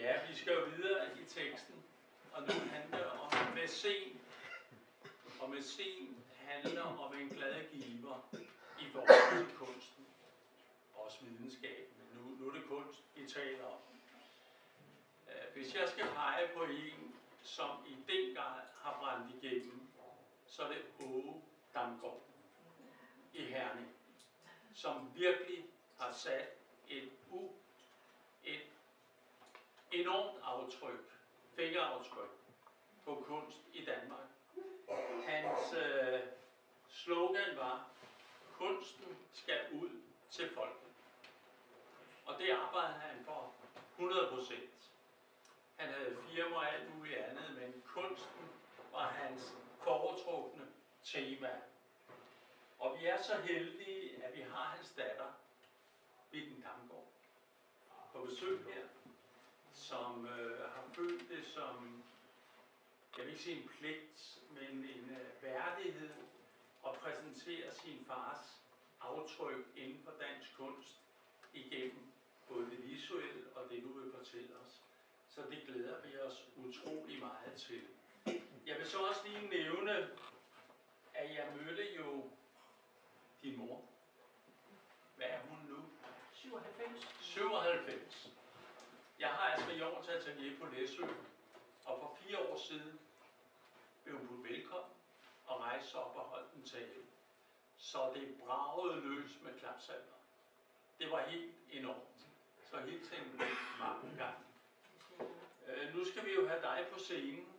Ja, vi skal jo videre i teksten, og nu handler det om mæcen. Og mæcen handler om en glad giver i forhold til kunsten, også videnskaben. Men nu er det kunst, vi taler om. Hvis jeg skal pege på en, som i den grad har brændt igennem, så er det Åge Damgaard i Herning, som virkelig har sat et enormt aftryk, fingeraftryk på kunst i Danmark. Hans slogan var, kunsten skal ud til folket. Og det arbejdede han for 100%. Han havde firma og alt muligt andet, men kunsten var hans foretrukne tema. Og vi er så heldige, at vi har hans datter, Bitten Damgaard, på besøg her, som har følt det som, jeg vil ikke sige en pligt, men en værdighed at præsentere sin fars aftryk inden for dansk kunst igennem både det visuelle og det, du vil fortælle os. Så det glæder vi os utrolig meget til. Jeg vil så også lige nævne, at jeg mødte jo din mor. Hvad er hun nu? 97. 97. Jeg har altså i år til atelier på Læsø, og for 4 år siden blev hun budt velkommen og rejste op og holdt en tale. Så det bragede løs med klapsalver. Det var helt enormt. Så helt tænkt mange gange. Nu skal vi jo have dig på scenen,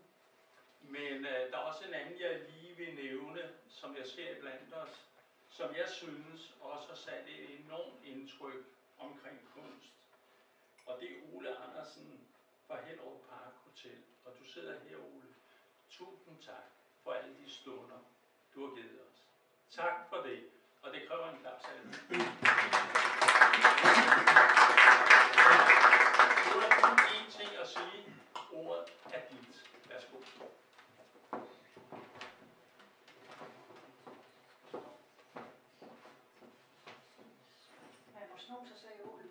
men der er også en anden, jeg lige vil nævne, som jeg ser blandt os, som jeg synes også har sat et enormt indtryk omkring kunst. Og det er Ole Andersen fra Hellerup Park Hotel. Og du sidder her, Ole. Tusind tak for alle de stunder, du har givet os. Tak for det. Og det kræver en klapsalve. Du har kun én ting at sige. Ordet er dit. Værsgo. Jeg må sno sig, sagde Ole.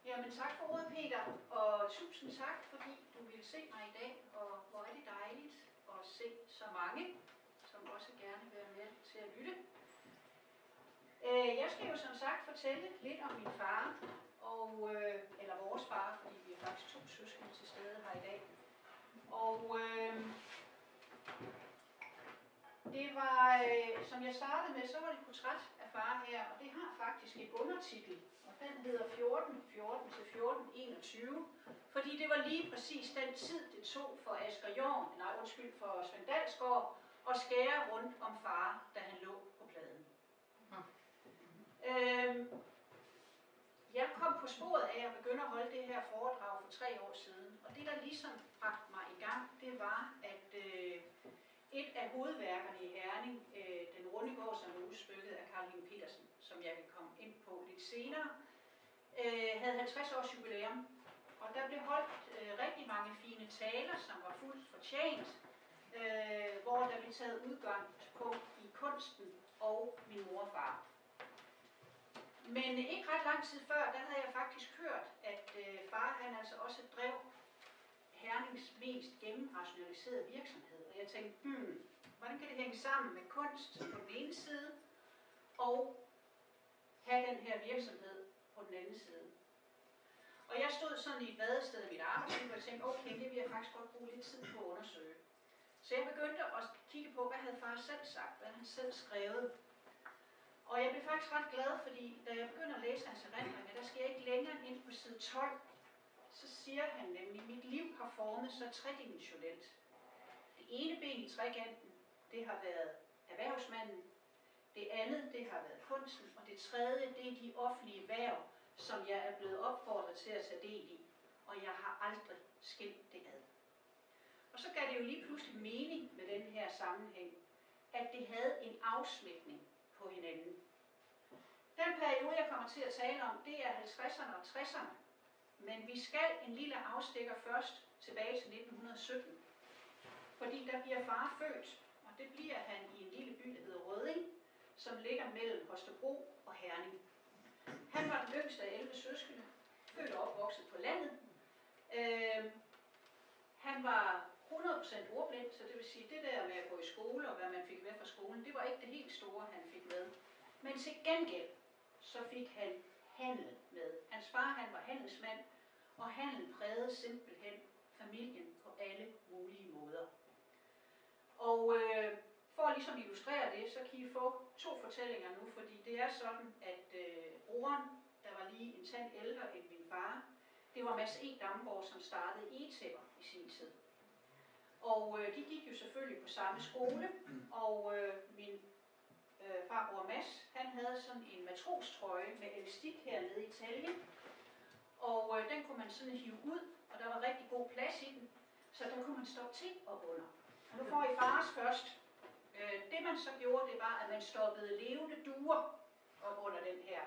Jamen tak for ordet, Peter, og tusind tak, fordi du ville se mig i dag, og hvor er det dejligt at se så mange, som også gerne vil være med til at lytte. Jeg skal jo som sagt fortælle lidt om min far, og, eller vores far, fordi vi er faktisk 2 søskende til stede her i dag. Og det var, som jeg startede med, så var det et portræt af far her, og det har faktisk en undertitel, og den hedder 1414 til 1421, fordi det var lige præcis den tid, det tog for Asger Jorn, for Svend Dalsgaard, at skære rundt om far, da han lå på pladen. Jeg kom på sporet af at begynde at holde det her foredrag for 3 år siden, og det der ligesom bragte mig i gang, det var, at et af hovedværkerne i Herning, Den runde gård, som var udsmykket af Carl Henning Petersen, som jeg vil komme ind på lidt senere, havde 50 års jubilæum. Og der blev holdt rigtig mange fine taler, som var fuldt fortjent, hvor der blev taget udgangspunkt i kunsten og min mor og far. Men ikke ret lang tid før, der havde jeg faktisk hørt, at far han altså også drev Hernings mest gennemrationaliserede virksomhed. Og jeg tænkte, hvordan kan det hænge sammen med kunst på den ene side, og have den her virksomhed på den anden side? Og jeg stod sådan i et vadested i mit arbejdsliv, og jeg tænkte, okay, det vil jeg faktisk godt bruge lidt tid på at undersøge. Så jeg begyndte at kigge på, hvad havde far selv sagt, hvad han selv skrevet. Og jeg blev faktisk ret glad, fordi da jeg begynder at læse hans erindringer, der skal jeg ikke længere ind på side 12. Så siger han nemlig, at mit liv har formet sig tredimensionelt. Det ene ben i trekanten, det har været erhvervsmanden. Det andet, det har været kunsten. Og det tredje, det er de offentlige hverv, som jeg er blevet opfordret til at tage del i. Og jeg har aldrig skilt det ad. Og så gav det jo lige pludselig mening med den her sammenhæng, at det havde en afsmitning på hinanden. Den periode, jeg kommer til at tale om, det er 50'erne og 60'erne. Men vi skal en lille afstikker først tilbage til 1917. Fordi der bliver far født, og det bliver han i en lille by, der hedder Rødding, som ligger mellem Holstebro og Herning. Han var den yngste af 11 søskende, født og opvokset på landet. Han var 100% ordblind, så det vil sige, det der med at gå i skole og hvad man fik med fra skolen, det var ikke det helt store, han fik med. Men til gengæld, så fik han handel med. Hans far, han var handelsmand, og handel prægede simpelthen familien på alle mulige måder. Og for ligesom at illustrere det, så kan I få 2 fortællinger nu, fordi det er sådan, at broren, der var lige en tand ældre end min far, det var Mads E. Damgaard, som startede Egetæpper i sin tid. Og de gik jo selvfølgelig på samme skole, og min farbror Mads, han havde sådan en matrostrøje med elastik hernede i taljen, og den kunne man sådan hive ud, og der var rigtig god plads i den, så der kunne man stoppe ting op under. Og nu får I fars først. Det man så gjorde, det var, at man stoppede levende duer op under den her.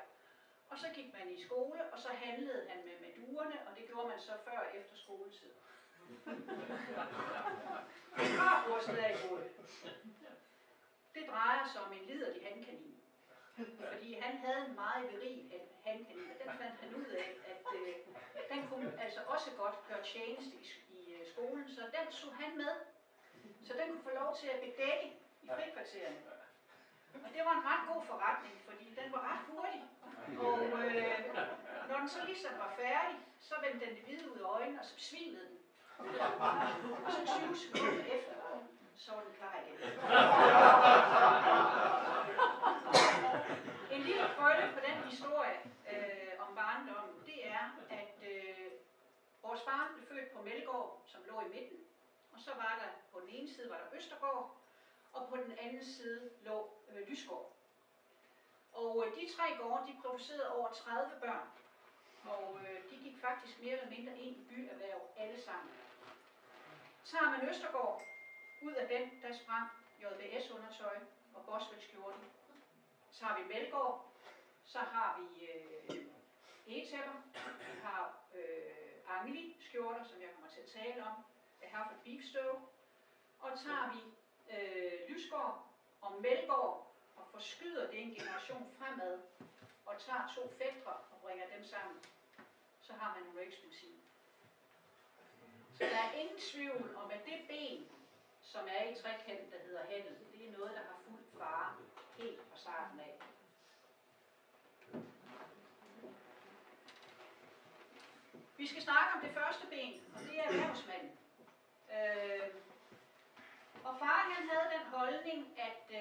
Og så gik man i skole, og så handlede han med duerne, og det gjorde man så før og efter skoletid. Min farbror derimod, det drejer sig om en liderlig hankanin. Fordi han havde en meget viril hankanin, og den fandt han ud af, at den kunne altså også godt gøre tjeneste i skolen, så den tog han med. Så den kunne få lov til at bedække i frikvartererne. Og det var en ret god forretning, fordi den var ret hurtig. Og når den så ligesom var færdig, så vendte den det hvide ud af øjnene, og så besvimede den. Og så 20 sekunder efter, så var den klar igen. En lille krølle på den historie om barndommen, det er, at vores far blev født på Mellegård, som lå i midten. Og så var der, på den ene side var der Østergård, og på den anden side lå Lysgård. Og de 3 gårde, de producerede over 30 børn. Og de gik faktisk mere eller mindre ind i byerhverv alle sammen. Tager man Østergård, ud af den, der sprang JBS-undertøj og Boswell-skjorten. Tager vi Mellegård, så har vi egetæpper, vi har Angeli-skjorter, som jeg kommer til at tale om, Hereford Beef Stew, og tager vi Lysgård og Mellegård og forskyder det en generation fremad, og tager 2 fætre og bringer dem sammen, så har man en Rakes-benzin. Så der er ingen tvivl om, at det ben, som er i trekanten, der hedder handel, det er noget, der har fulgt far helt fra starten af. Vi skal snakke om det første ben, og det er erhvervsmanden. Og far han havde den holdning, at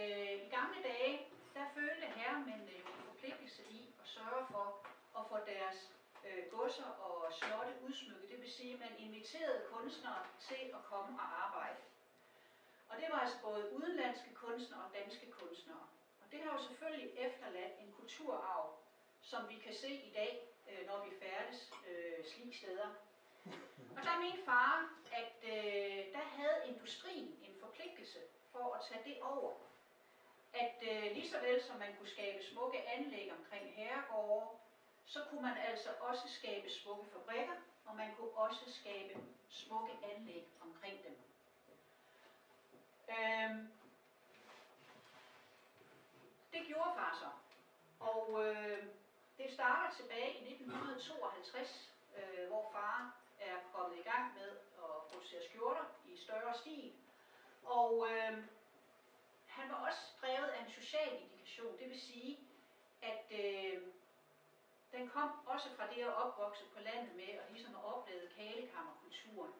i gamle dage, der følte herremændene jo en forpligtelse i at sørge for at få deres godser og slotte udsmykket. Det vil sige, at man inviterede kunstnere til at komme og arbejde. Og det var altså både udenlandske kunstnere og danske kunstnere. Og det har jo selvfølgelig efterladt en kulturarv, som vi kan se i dag, når vi færdes slige steder. Og der mente far, at der havde industrien en forpligtelse for at tage det over. At lige så vel som man kunne skabe smukke anlæg omkring herregårde, så kunne man altså også skabe smukke fabrikker, og man kunne også skabe smukke anlæg omkring dem. Det gjorde far så. Og det starter tilbage i 1952, hvor far er kommet i gang med at producere skjorter i større stil. Og han var også drevet af en social indikation. Det vil sige, at den kom også fra det at opvokse på landet med og ligesom at opleve kalekammerkulturen.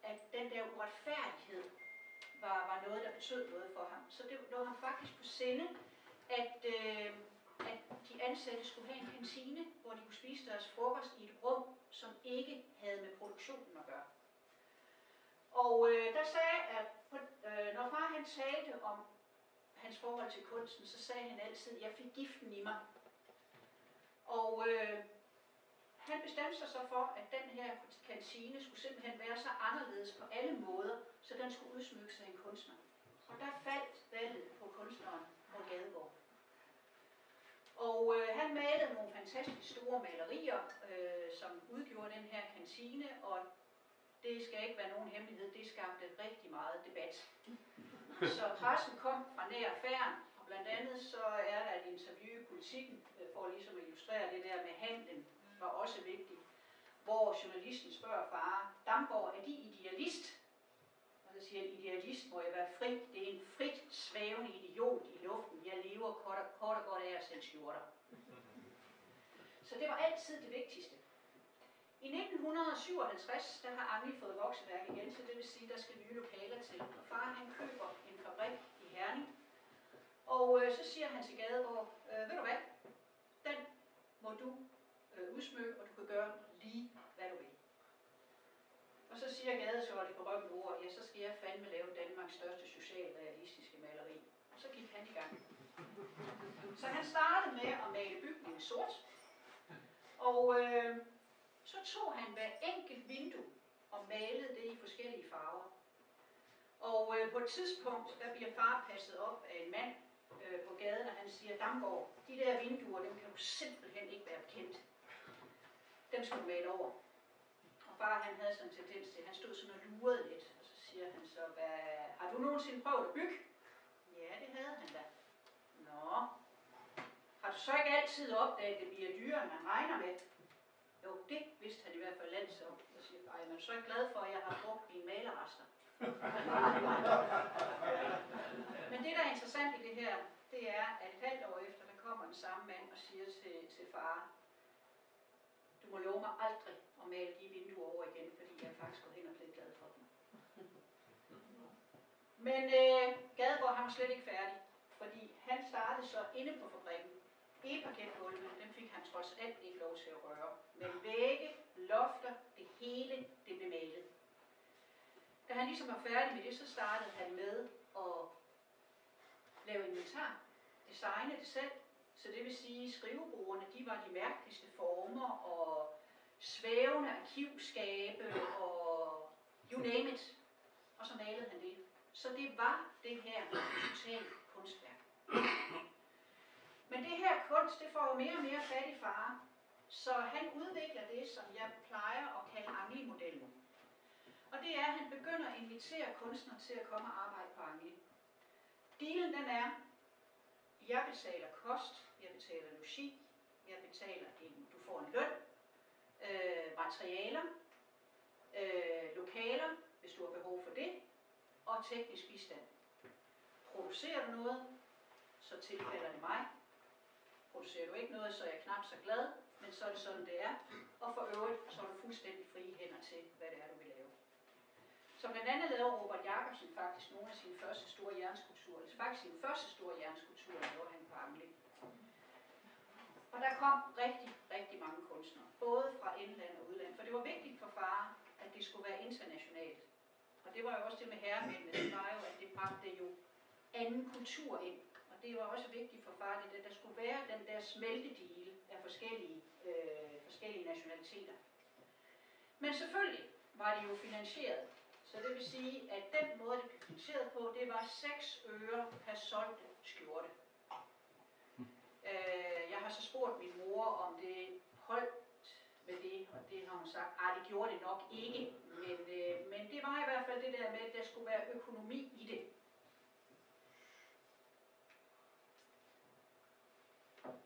At den der uretfærdighed var noget, der betød noget for ham. Så det lå ham faktisk på sinde, at de ansatte skulle have en kantine, hvor de kunne spise deres frokost i et rum, som ikke havde med produktionen at gøre. Og der sagde, at når far han talte om hans forhold til kunsten, så sagde han altid, at jeg fik giften i mig. Og han bestemte sig så for, at den her kantine skulle simpelthen være så anderledes på alle måder, så den skulle udsmykke sig en kunstner. Og der faldt valget på kunstneren Poul Gadegaard. Og han malede nogle fantastisk store malerier, som udgjorde den her kantine, og det skal ikke være nogen hemmelighed, det skabte rigtig meget debat. Så pressen kom fra nær færn, og blandt andet så er der et interview i Politikken, for ligesom at illustrere det der med handlen, var også vigtigt. hvor journalisten spørger far, Damgaard, er de idealist? Og så siger han, idealist må jeg være fri. Det er en frit svævende idiot i luften. Jeg lever kort og godt af at sende skjorter. Så det var altid det vigtigste. I 1957, der har Angel fået vokseværk igen, så det vil sige, der skal nye lokaler til. Og far han køber en fabrik i Herning. Og så siger han til Gadegaard, ved du hvad, den må du udsmykke, og du kan gøre lige, hvad du vil. Og så siger Gadegaard det berømte ord, ja, så skal jeg fandme lave Danmarks største socialrealistiske maleri. Og så gik han i gang. Så han startede med at male bygningen sort, og så tog han hver enkelt vindue og malede det i forskellige farver. Og på et tidspunkt, der bliver far passet op af en mand på gaden, og han siger, Damgaard, de der vinduer, dem kan du simpelthen ikke være bekendt. Dem skal du male over. Og far han havde sådan en tendens til, han stod sådan og lurede lidt, og så siger han så, har du nogensinde prøvet at bygge? Ja, det havde han da. Nå, har du så ikke altid opdaget, at det bliver dyrere, end man regner med? Jo, det vidste han i hvert fald langt om. Så siger jeg, man er så glad for, at jeg har brugt mine malerrester. Men det, der er interessant i det her, det er, at et halvt år efter, der kommer den samme mand og siger til far, du må love mig aldrig at male de vinduer over igen, fordi jeg er faktisk gået hen og blevet glad for dem. Men Gadegaard, han var slet ikke færdig, fordi han startede så inde på fabrikken. E-parketgulvene, dem fik han trods alt ikke lov til at røre. Men vægge, lofter, det hele, det blev malet. Da han ligesom var færdig med det, så startede han med at lave inventar, designe det selv. Så det vil sige, skrivebordene, de var de mærkeligste former, og svævende arkivskabe, og you name it. Og så malede han det. Så det var det her totalt kunstværk. Men det her kunst, det får jo mere og mere fat i far. Så han udvikler det, som jeg plejer at kalde Angel-modellen. Og det er, at han begynder at invitere kunstnere til at komme og arbejde på Angel. Dealen den er, jeg betaler kost, jeg betaler logi, jeg betaler du får en løn, materialer, lokaler, hvis du har behov for det, og teknisk bistand. Producerer du noget, så tilfælder det mig. Producerer du ikke noget, så er jeg knap så glad, men så er det sådan, det er. Og for øvrigt, så er du fuldstændig frie hænder til, hvad det er, du vil lave. Så blandt andet lavede Robert Jacobsen faktisk nogle af sine første store jernskulpturer. Det er faktisk sin første store jernskulptur, lavede han på Angel. Og der kom rigtig, rigtig mange kunstnere, både fra indland og udland. For det var vigtigt for far, at det skulle være internationalt. Og det var jo også det med herremændene, det var jo, at det bragte jo anden kultur ind. Og det var også vigtigt for far, at der skulle være den der smeltedile af forskellige nationaliteter. Men selvfølgelig var det jo finansieret. Så det vil sige, at den måde, det blev finansieret på, det var 6 øre per solgte skjorte. Jeg har så spurgt min mor, om det holdt med det, og det har hun sagt, det gjorde det nok ikke. Men det var i hvert fald det der med, at der skulle være økonomi i det.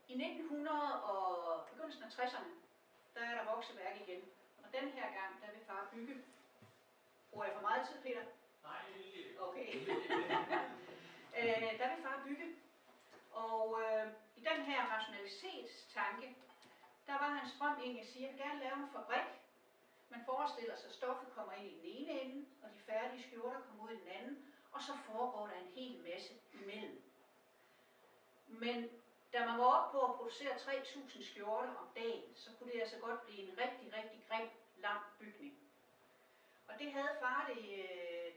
I 1900 og begyndelsen af 60'erne, der er der vokseværk igen. Og den her gang, der vil far bygge. Bruger jeg for meget tid, Peter? Nej, lige. Okay. Der vil far bygge. Og i den her rationalitetstanke, der var hans drøm egentlig at sige, at jeg vil gerne lave en fabrik. Man forestiller sig, at stoffet kommer ind i den ene ende, og de færdige skjorter kommer ud i den anden, og så foregår der en hel masse imellem. Men da man var oppe på at producere 3.000 skjorter om dagen, så kunne det altså godt blive en rigtig, rigtig grim, lang bygning. Og det havde far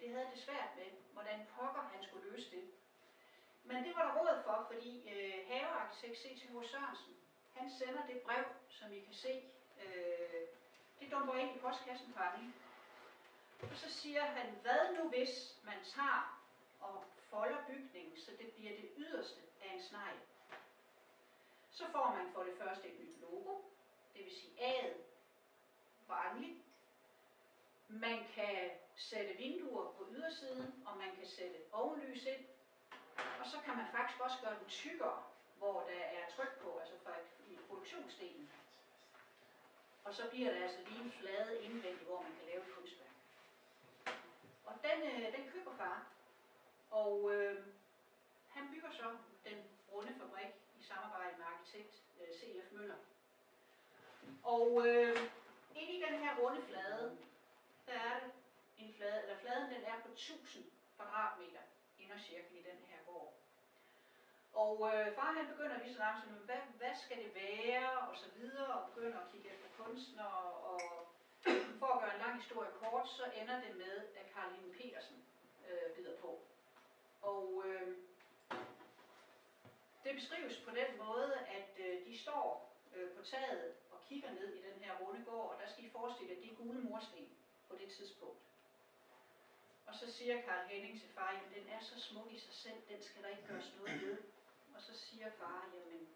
det havde det svært med, hvordan pokker han skulle løse det. Men det var der råd for, fordi havearkitekt C.T.H. Sørensen, han sender det brev, som I kan se. Det dumper ind i postkassen på Angel. Og så siger han, hvad nu hvis man tager og folder bygningen, så det bliver det yderste af en snegl. Så får man for det første et nyt logo, det vil sige A'et for Angel. Man kan sætte vinduer på ydersiden, og man kan sætte ovenlys ind. Og så kan man faktisk også gøre den tykkere, hvor der er tryk på, altså i produktionsdelen. Og så bliver der altså lige en flade indvendigt, hvor man kan lave et kunstværk. Og den køber far. Og han bygger så den runde fabrik i samarbejde med arkitekt C.F. Møller. Og inde i den her runde flade, der er det en flade, eller fladen den er på 1000 kvadratmeter indercirkel i den her gård. Og far han begynder lige så langsomt, hvad skal det være, og så videre, og begynder at kigge efter kunstnere, og for at gøre en lang historie kort, så ender det med, at Caroline Petersen bider på. Og det beskrives på den måde, at de står på taget og kigger ned i den her runde gård, og der skal I forestille jer, at det er gule mursten på det tidspunkt. Og så siger Carl Henning til far, jamen den er så smuk i sig selv, den skal der ikke gøres noget ved. Og så siger far, jamen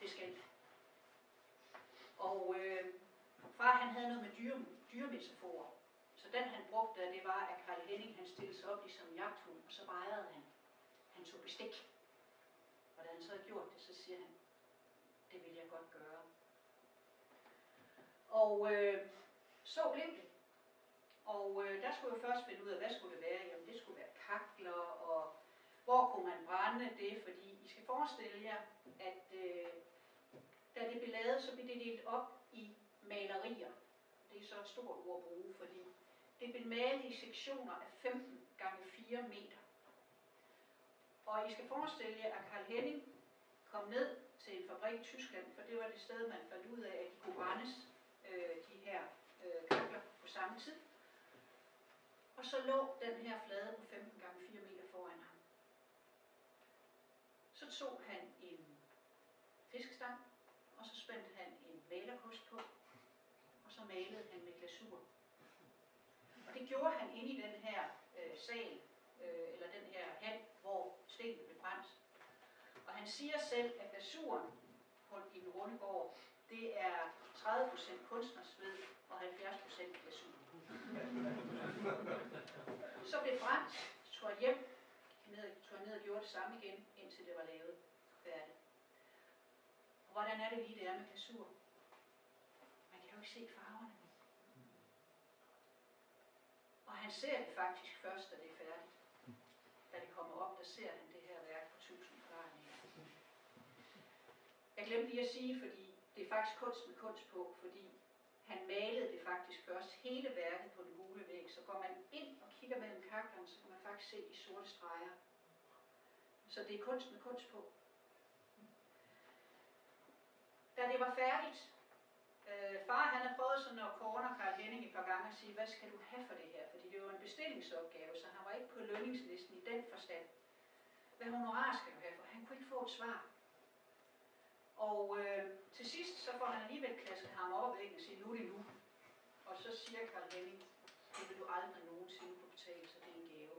det skal det. Og far han havde noget med dyremetaforer. Så den han brugte, det var, at Carl Henning han stillede sig op ligesom en jagthund, og så vejrede han. Han tog bestik. Og da han så havde gjort det, så siger han, det vil jeg godt gøre. Og så blev det. Og der skulle jeg først finde ud af, hvad skulle det være? Jamen det skulle være kakler, og hvor kunne man brænde det? Fordi I skal forestille jer, at da det blev lavet, så blev det delt op i malerier. Det er så et stort ord at bruge, fordi det blev malet i sektioner af 15 gange 4 meter. Og I skal forestille jer, at Carl Henning kom ned til en fabrik i Tyskland, for det var det sted, man fandt ud af, at de kunne brændes, de her kakler på samme tid. Og så lå den her flade på 15 gange 4 meter foran ham. Så tog han en fiskestang, og så spændte han en malerkost på, og så malede han med glasur. Og det gjorde han inde i den her sal, eller den her hal, hvor stenen blev brændt. Og han siger selv, at glasuren i den runde gård, det er 30% kunstnersved og 70% glasur. Så blev brændt, tog hjem, tog ned og gjorde det samme igen, indtil det var lavet færdigt. Og hvordan er det lige, det er med glasur? Man kan jo ikke se farverne. Og han ser det faktisk først, da det er færdigt. Da det kommer op, der ser han det her værk på 1000 kvadratmeter. Jeg glemte lige at sige, fordi det er faktisk kunst med kunst på, fordi han malede det faktisk først hele værket på den gule væg. Så går man ind og kigger mellem kaklerne, så kan man faktisk se de sorte streger. Så det er kunst med kunst på. Da det var færdigt, far han har prøvet sådan at corner Carl Henning et par gange og sige, hvad skal du have for det her? Fordi det var en bestillingsopgave, så han var ikke på lønningslisten i den forstand. Hvad honorar skal du have for? Han kunne ikke få et svar. Og til sidst så får han alligevel klasket ham op ad væggen og siger, nu er det nu. Og så siger Carl Henning, det vil du aldrig nogensinde kunne betale, så det er en gave.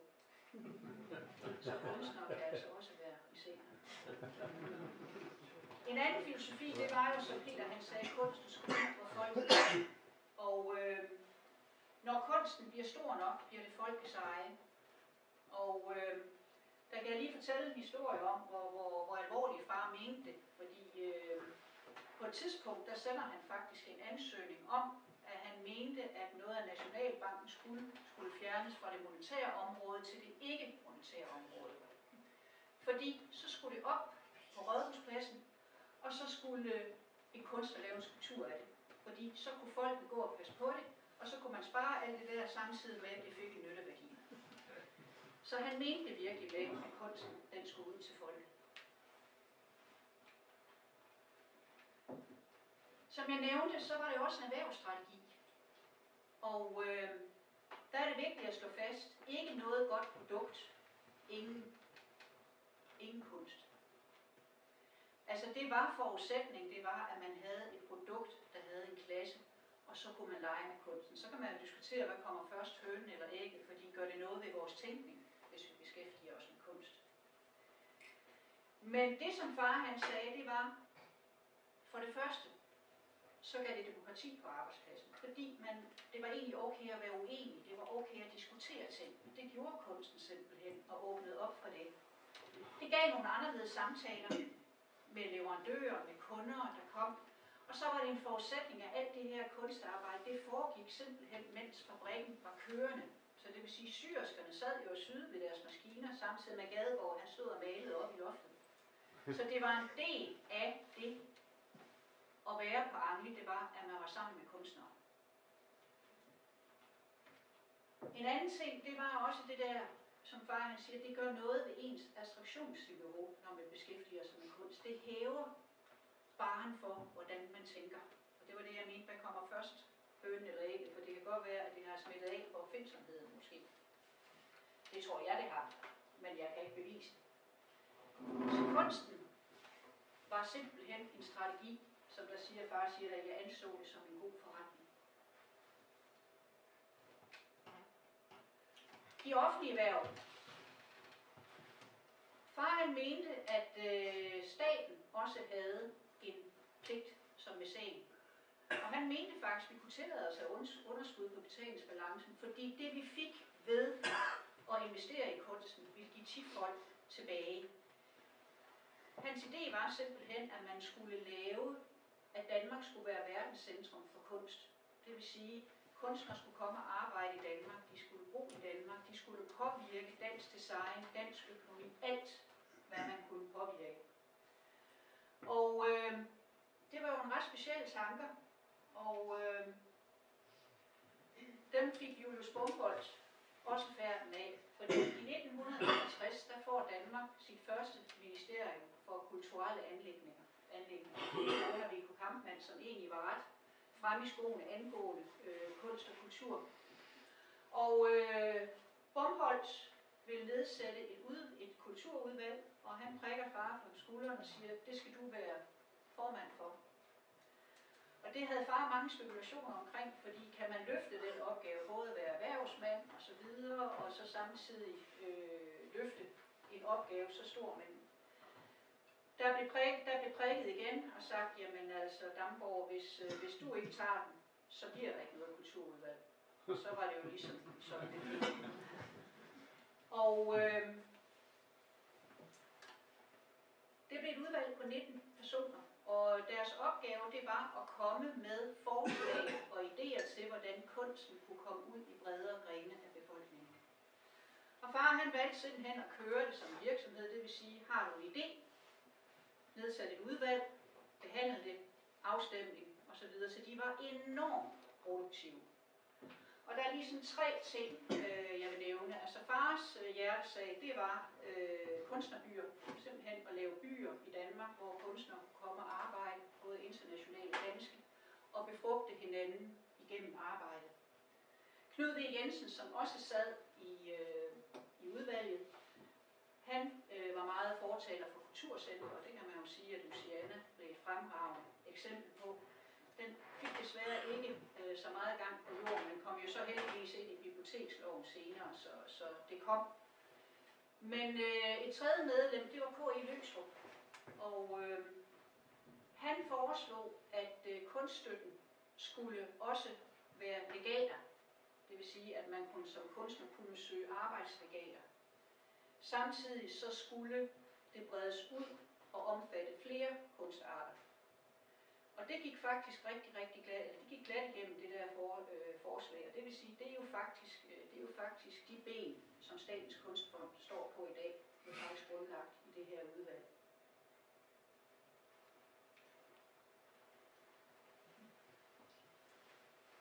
Så kunstner kan altså også være i scenen. En anden filosofi, det var jo, som Peter han sagde, kunsten skulle for folket. Og når kunsten bliver stor nok, bliver det folkets eje. Og der kan jeg lige fortælle en historie om, hvor alvorligt far mente det. Fordi på et tidspunkt, der sender han faktisk en ansøgning om, at han mente, at noget af Nationalbanken skulle fjernes fra det monetære område til det ikke-monetære område. Fordi så skulle det op på Rådhuspladsen, og så skulle en kunstner lave en skulptur af det. Fordi så kunne folk gå og passe på det, og så kunne man spare alt det der samtidig med, at det fik en nytteværdi. Så han mente virkelig med, at kunsten den skulle ud til folket. Som jeg nævnte, så var det også en erhvervsstrategi. Og der er det vigtigt at slå fast, ikke noget godt produkt, ingen kunst. Altså det var forudsætningen, det var, at man havde et produkt, der havde en klasse, og så kunne man lege med kunsten. Så kan man jo diskutere, hvad kommer først, hønen eller ægget, fordi gør det noget ved vores tænkning, hvis vi beskæftiger os med kunst. Men det som far han sagde, det var, for det første, så gav det demokrati på arbejdspladsen, fordi det var egentlig okay at være uenig, det var okay at diskutere ting. Det gjorde kunsten simpelthen, og åbnede op for det. Det gav nogle anderledes samtaler med leverandører, med kunder, der kom. Og så var det en forudsætning, at alt det her kunstarbejde, det foregik simpelthen, mens fabrikken var kørende. Så det vil sige, at syerskerne sad jo og syede ved deres maskiner, samtidig med Gadegaard, han stod og malede op i loftet. Så det var en del af det at være på Angli, det var, at man var sammen med kunstnere. En anden ting, det var også det der, som far han siger, det gør noget ved ens abstraktionsniveau, når man beskæftiger sig med kunst. Det hæver barren for, hvordan man tænker. Og det var det, jeg mente, hvad kommer først, hønen eller ægget, for det kan godt være, at det har smittet af på opfindsomheden måske. Det tror jeg, det har, men jeg kan ikke bevise det. Så kunsten var simpelthen en strategi, som der siger, far siger, at jeg anså det som en god forretning. De offentlige værv. Far han mente, at staten også havde en pligt som mæcen. Og han mente faktisk, at vi kunne tillade os at underskud på betalingsbalancen, fordi det vi fik ved at investere i kunsten, ville give 10 folk tilbage. Hans idé var simpelthen, at man skulle lave, at Danmark skulle være verdenscentrum for kunst. Det vil sige, at kunstnere skulle komme og arbejde i Danmark, de skulle bo i Danmark, de skulle påvirke dansk design, dansk økonomi, alt hvad man kunne påvirke. Og det var jo en ret speciel tanker, og dem fik Julius Bomholt også færden af. Fordi i 1960, der får Danmark sit første ministerium for kulturelle anliggender. Det under Viggo Kampmann, som egentlig var ret frem i skoene angående kunst og kultur. Og Bomholt vil nedsætte et kulturudvalg, og han prikker far på skulderen og siger, det skal du være formand for. Og det havde far mange spekulationer omkring, fordi kan man løfte den opgave, både at være erhvervsmand og så videre, og så samtidig løfte en opgave så stor, men der blev prikket igen og sagt, jamen altså Damborg, hvis du ikke tager den, så bliver der ikke noget kulturudvalg. Og så var det jo ligesom sådan det blev. Og det blev et udvalg på 19 personer, og deres opgave det var at komme med forslag og idéer til, hvordan kunsten kunne komme ud i bredere grene af befolkningen. Og far han valgte simpelthen at køre det som virksomhed, det vil sige, har du en idé, nedsat et udvalg, behandle det, afstemning osv., så de var enormt produktive. Og der er lige sådan 3 ting, jeg vil nævne. Altså fars hjertesag, det var kunstnerbyer. Simpelthen at lave byer i Danmark, hvor kunstnere kunne komme og arbejde, både internationale og danske, og befrugte hinanden igennem arbejdet. Knud V. Jensen, som også sad i udvalget, han var meget fortaler for kulturcenter, og det kan man jo sige, at Luciana blev et fremragende eksempel på. Den fik desværre ikke så meget gang på jorden, men kom jo så heldigvis ind i biblioteksloven senere, så det kom. Men et tredje medlem, det var K.E. Løgstrup, og han foreslog, at kunststøtten skulle også være legater. Det vil sige, at man som kunstner kunne søge arbejdslegater. Samtidig så skulle det bredes ud og omfatte flere kunstarter. Og det gik faktisk rigtig glat igennem det der forslag. Og det vil sige, det er jo faktisk de ben, som Statens Kunstfond står på i dag, det er faktisk grundlagt i det her udvalg.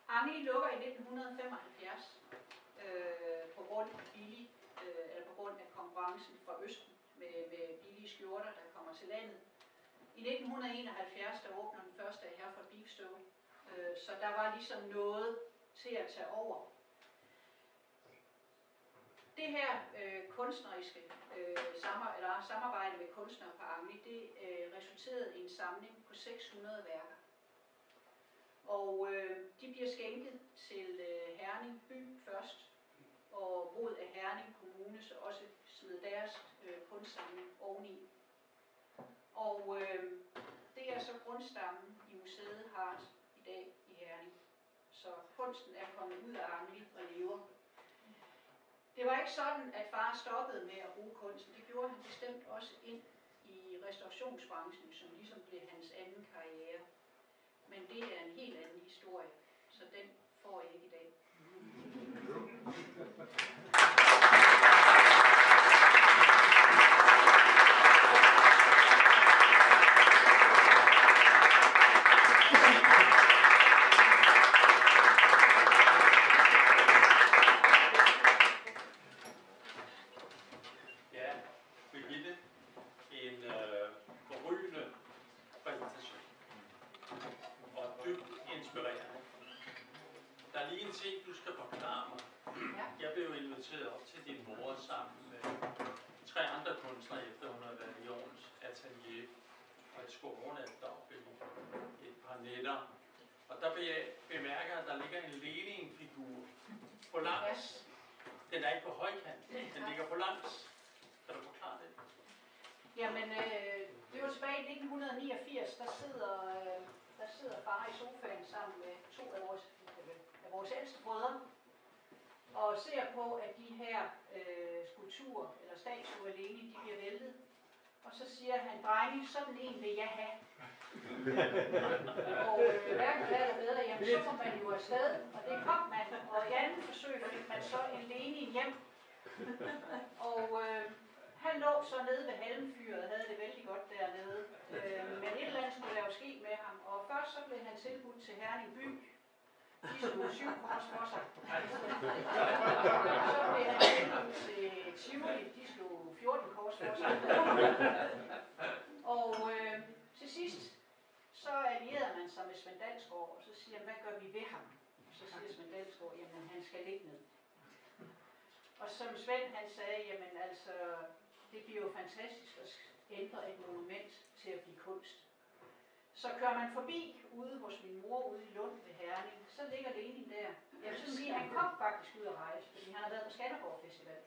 Angli lukker i 1975 på grund af konkurrencen fra Østen med billige skjorter, der kommer til landet. I 1971 der åbner den første af Hereford Beef Stove, så der var ligesom noget til at tage over. Det her kunstneriske samarbejde med kunstnere på Angli, det resulterede i en samling på 600 værker. Og de bliver skænket til Herning by først, og råd af Herning Kommune så også smed deres kunstsamling oveni. Og det er så grundstammen i museet Hart i dag i Herning. Så kunsten er kommet ud af Angli og lever. Det var ikke sådan, at far stoppede med at bruge kunsten. Det gjorde han bestemt også ind i restaurationsbranchen, som ligesom blev hans anden karriere. Men det er en helt anden historie, så den får jeg ikke i dag. Ja, Birgitte, en forrygende præsentation og dybt inspirerende. Der er lige en ting, du skal forklare mig. Jeg blev inviteret op til din mor sammen med 3 andre kunstnere, efter hun havde været i Jordens atelier og et skovenat deroppe i et par nætter. Og der bemærker jeg, at der ligger en Lenin-figur på langs. Den er ikke på højkant, den ligger på langs. Kan du forklare det? Jamen, det var tilbage i 1989, der sidder far i sofaen sammen med 2 af vores ældste brødre og ser på, at de her skulpturer eller statuer af Lenin, de bliver væltet. Og så siger han, drenge, sådan en vil jeg have. Og hverken hvad er bedre, jamen så kom man jo afsted, og det kom man. Og i anden forsøg fik man så en Lenin hjem. Og han lå så nede ved halmfyret og havde det vældig godt dernede. Men et eller andet skulle der jo ske med ham. Og først så blev han tilbudt til Herning by. De slog 7 kors for sig. Så blev han tilbudt til Tivoli. De slog 14 kors for sig. Og til sidst så allierede man sig med Svend Dalsgaard, og så siger han, hvad gør vi ved ham? Og så siger Svend Dalsgaard, jamen han skal ligge ned. Og som Svend han sagde, jamen altså, det bliver jo fantastisk at ændre et monument til at blive kunst. Så kører man forbi ude hos min mor ude i Lund ved Herning, så ligger Lenin der. Jeg vil sige, at han kom faktisk ud at rejse, fordi han har været på Skanderborg Festival.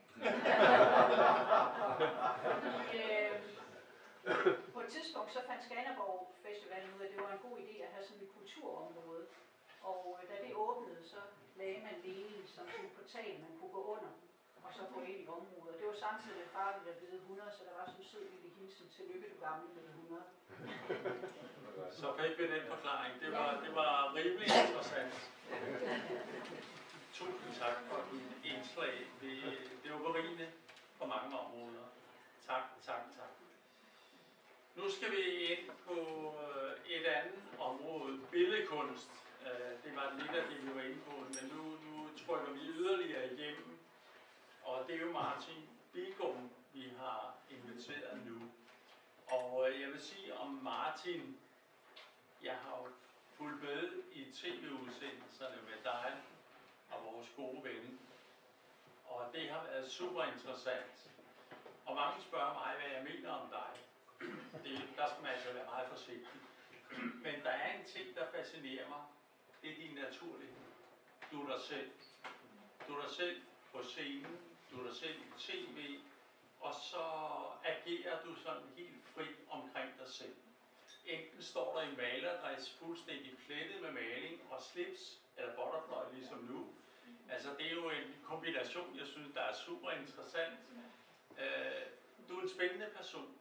På et tidspunkt så fandt Skanderborg Festivalen ud af, at det var en god idé at have sådan et kulturområde. Og da det åbnede, så lagde man Lenin som sådan en portal, man kunne gå under og så gå ind i området. Og det var samtidig med far, vi var blevet 100, så der var sådan en sød lille hilsen. Tillykke, du gamle, blev 100. Så fik vi den forklaring. Det var rimelig interessant. Tusind tak for dit indslag. Det var berigende på mange områder. Tak. Nu skal vi ind på et andet område, billedkunst. Det var lidt af det, vi var inde på, men nu trykker vi yderligere igennem. Og det er jo Martin Bigum, vi har inviteret nu. Og jeg vil sige om Martin, jeg har jo fulgt med i tv-udsendelserne med dig og vores gode ven. Og det har været super interessant. Og mange spørger mig, hvad jeg mener om dig. Der skal man altså være meget forsigtig. Men der er en ting, der fascinerer mig. Det er din naturlighed. Du er dig selv. Du er dig selv på scenen. Du er dig selv i tv. Og så agerer du sådan helt frit omkring dig selv. Enten står der i malerdress fuldstændig plettet med maling og slips eller butterfly ligesom nu. Altså det er jo en kombination, jeg synes, der er super interessant. Du er en spændende person,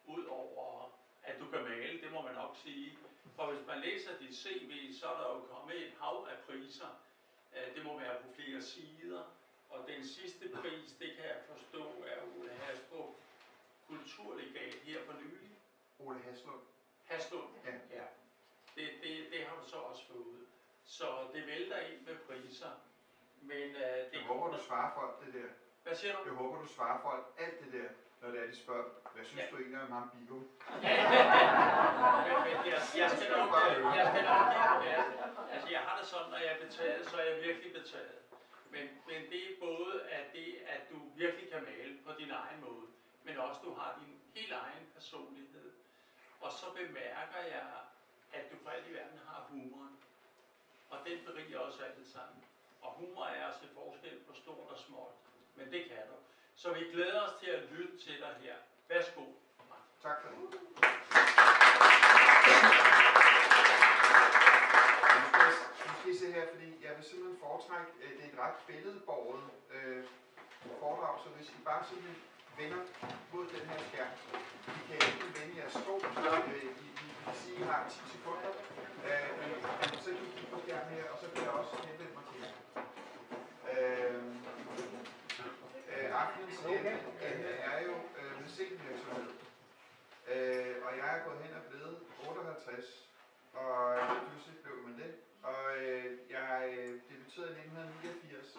udover at du kan male, det må man nok sige. For hvis man læser dit CV, så er der jo kommet et hav af priser. Det må være på flere sider. Og den sidste pris, det kan jeg forstå, er Ole Hastrup Kulturlegat her for nylig. Ole Haslund. Haslund? Ja. Det har du så også fået. Så det vælter ind med priser. Men jeg håber, du svarer folk det der. Hvad siger du? Jeg håber, du svarer folk alt det der, når det er, de spørger, hvad synes du egentlig om ham, Bigum? Jeg skal nok give det. Altså, jeg har det sådan, når jeg er betaget, så er jeg virkelig betaget. Men det er både at du virkelig kan male på din egen måde, men også du har din helt egen personlighed. Og så bemærker jeg, at du for alt i verden har humoren. Og den beriger os alle sammen. Og humor er altså forskel på stort og småt. Men det kan du. Så vi glæder os til at lytte til dig her. Værsgo. Tak for det. Nu skal I se her, fordi jeg vil simpelthen foretrække, det er et ret billedbåret foredrag, så hvis I bare simpelthen vender mod den her skærm. I kan enten vende jeres sko, I kan sige, at I har 10 sekunder, så kan I kigge på skærmen her, og så kan jeg også henvende mig til jer. Aftenens emne er jo medicinvirksomhed. Og jeg er gået hen og blevet 58, og helt pludselig blev man det. Og jeg debuterede i 1989.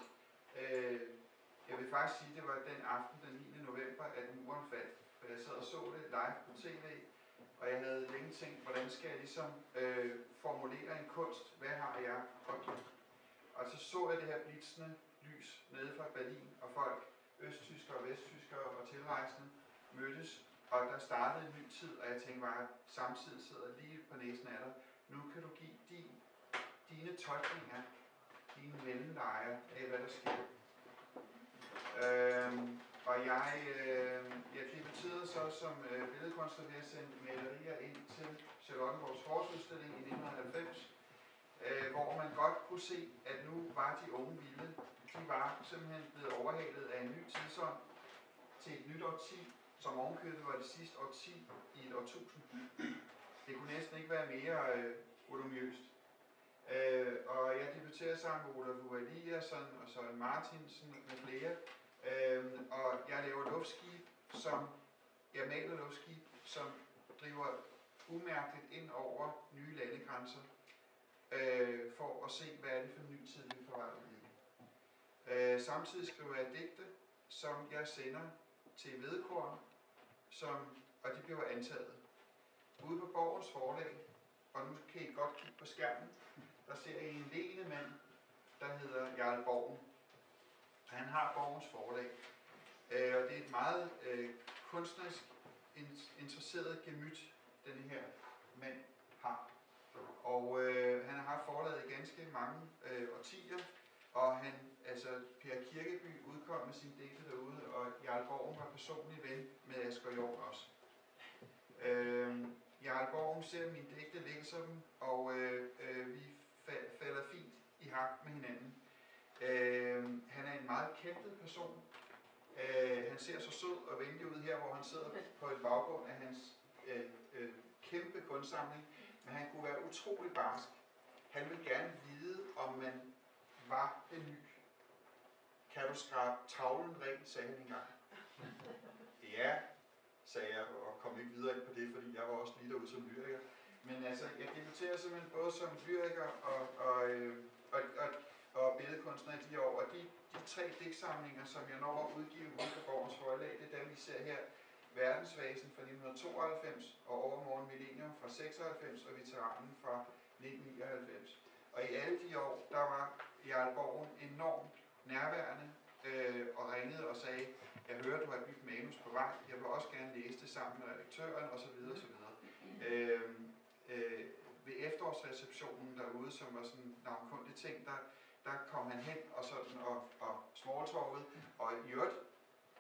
Jeg vil faktisk sige, at det var den aften den 9. november, at muren faldt. For jeg sad og så det live på tv, og jeg havde længe tænkt, hvordan skal jeg ligesom formulere en kunst? Hvad har jeg at give? Og så jeg det her blitzende lys nede fra Berlin, og folk, østtyskere og vesttyskere og tilrejsende, mødtes, og der startede en ny tid, og jeg tænkte bare, samtidig sidder lige på næsen af dig, nu kan du give dine tolkninger, dine mellemlejer af, hvad der sker. Og jeg debuterede så som billedkunstner ved at sende malerier ind til Charlottenborgs forårsudstilling i 1990, hvor man godt kunne se, at nu var de unge vilde. De var simpelthen blevet overhalet af en ny tidsånd til et nyt årti, som ovenkøbet var det sidste årti i et årtusind. Det kunne næsten ikke være mere volumøst. Og jeg debuterede sammen med Olaf Eliasson og Søren Martinsen med flere. Og jeg laver luftskib, jeg maler luftskib, som driver umærkeligt ind over nye landegrænser, for at se, hvad er det for en ny tid, vi er på vej ud i. Samtidig skriver jeg digte, som jeg sender til Hvedekorn, og de bliver antaget. Ude på Borgens forlag, og nu kan I godt kigge på skærmen, der ser I en leende mand, der hedder Jarl Borgen. Han har Borgens forlag, og det er et meget kunstnerisk interesseret gemyt, denne her mand har. Og han har haft forlaget i ganske mange årtier, og Per Kirkeby udkom med sine digte derude, og Jarl Borgen var personlig ven med Asger Jorn også. Jarl Borgen ser mine digte, læser dem, og vi falder fint i hak med hinanden. Han er en meget kæmpet person. Han ser så sød og venlig ud her, hvor han sidder på en baggrund af hans kæmpe kunstsamling, men han kunne være utrolig barsk. Han ville gerne vide, om man var en ny. Kan du skrabe tavlen rent, sagde han engang. Ja, sagde jeg, og kom ikke videre ind på det, fordi jeg var også lige derude som lyriker. Men altså, jeg debuterer simpelthen både som lyriker og billedkunstner i de år, og de 3 digtsamlinger, som jeg når at udgive ude på Borgens forlag, det er dem, vi ser her. Verdensvasen fra 1992, og Overmorgen Millennium fra 96, og Veteranen fra 1999. Og i alle de år, der var Jarl Borgen enormt nærværende og ringede og sagde, jeg hører, du har et nyt manus på vej, jeg vil også gerne læse det sammen med redaktøren osv. osv. Ved efterårsreceptionen derude, som var sådan en navnkundig ting, der kom han hen og smalltalkede, og i øvrigt,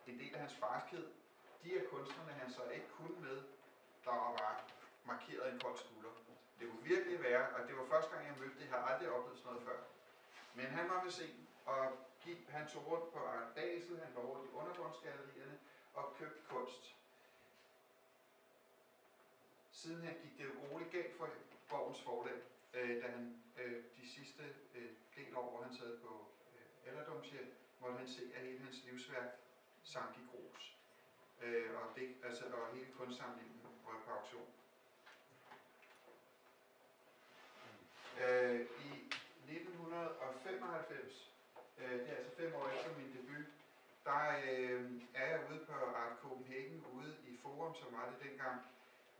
en del af hans barskhed, de her kunstnerne, han så ikke kunne med, der var bare markeret en kold skulder. Det kunne virkelig være, og det var første gang, jeg mødte det, jeg har aldrig oplevet sådan noget før. Men han var ved scenen, og han tog rundt på Art Basel, han var rundt i undergrundsgallerierne og købte kunst. Sidenhen gik det jo roligt galt for Borgens forlag, da han de sidste del år, hvor han sad på alderdomshjem, måtte han se, at hele hans livsværk sank i grus. Og hele kunstsamlingen var på auktion. I 1995, det er altså 5 år efter min debut, der er jeg ude på Art Copenhagen, ude i Forum, som var det dengang.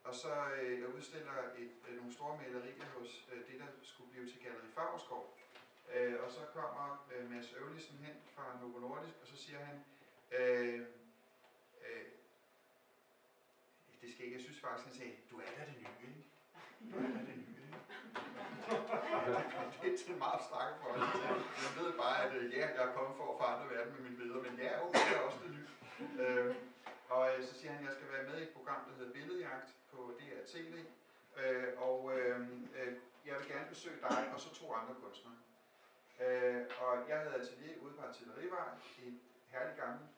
Og så jeg udstiller nogle store malerier hos det, der skulle blive til Galleri Favrskov. Og så kommer Mads Øvlisen hen fra Novo Nordisk, og så siger han, det skal ikke, jeg synes faktisk, han sagde, du er da det nye, ikke? Du er da det nye, ikke? Det er til en meget abstrakt forhold. Jeg ved bare, at ja, jeg er kommet for at forandre verden med mine billeder, men ja, okay, det er også det nye. Og så siger han, at jeg skal være med i et program, der hedder Billedjagt på DR TV, og jeg vil gerne besøge dig og så 2 andre kunstnere. Og jeg havde atelier ude på Artillerivej i et herligt gammelt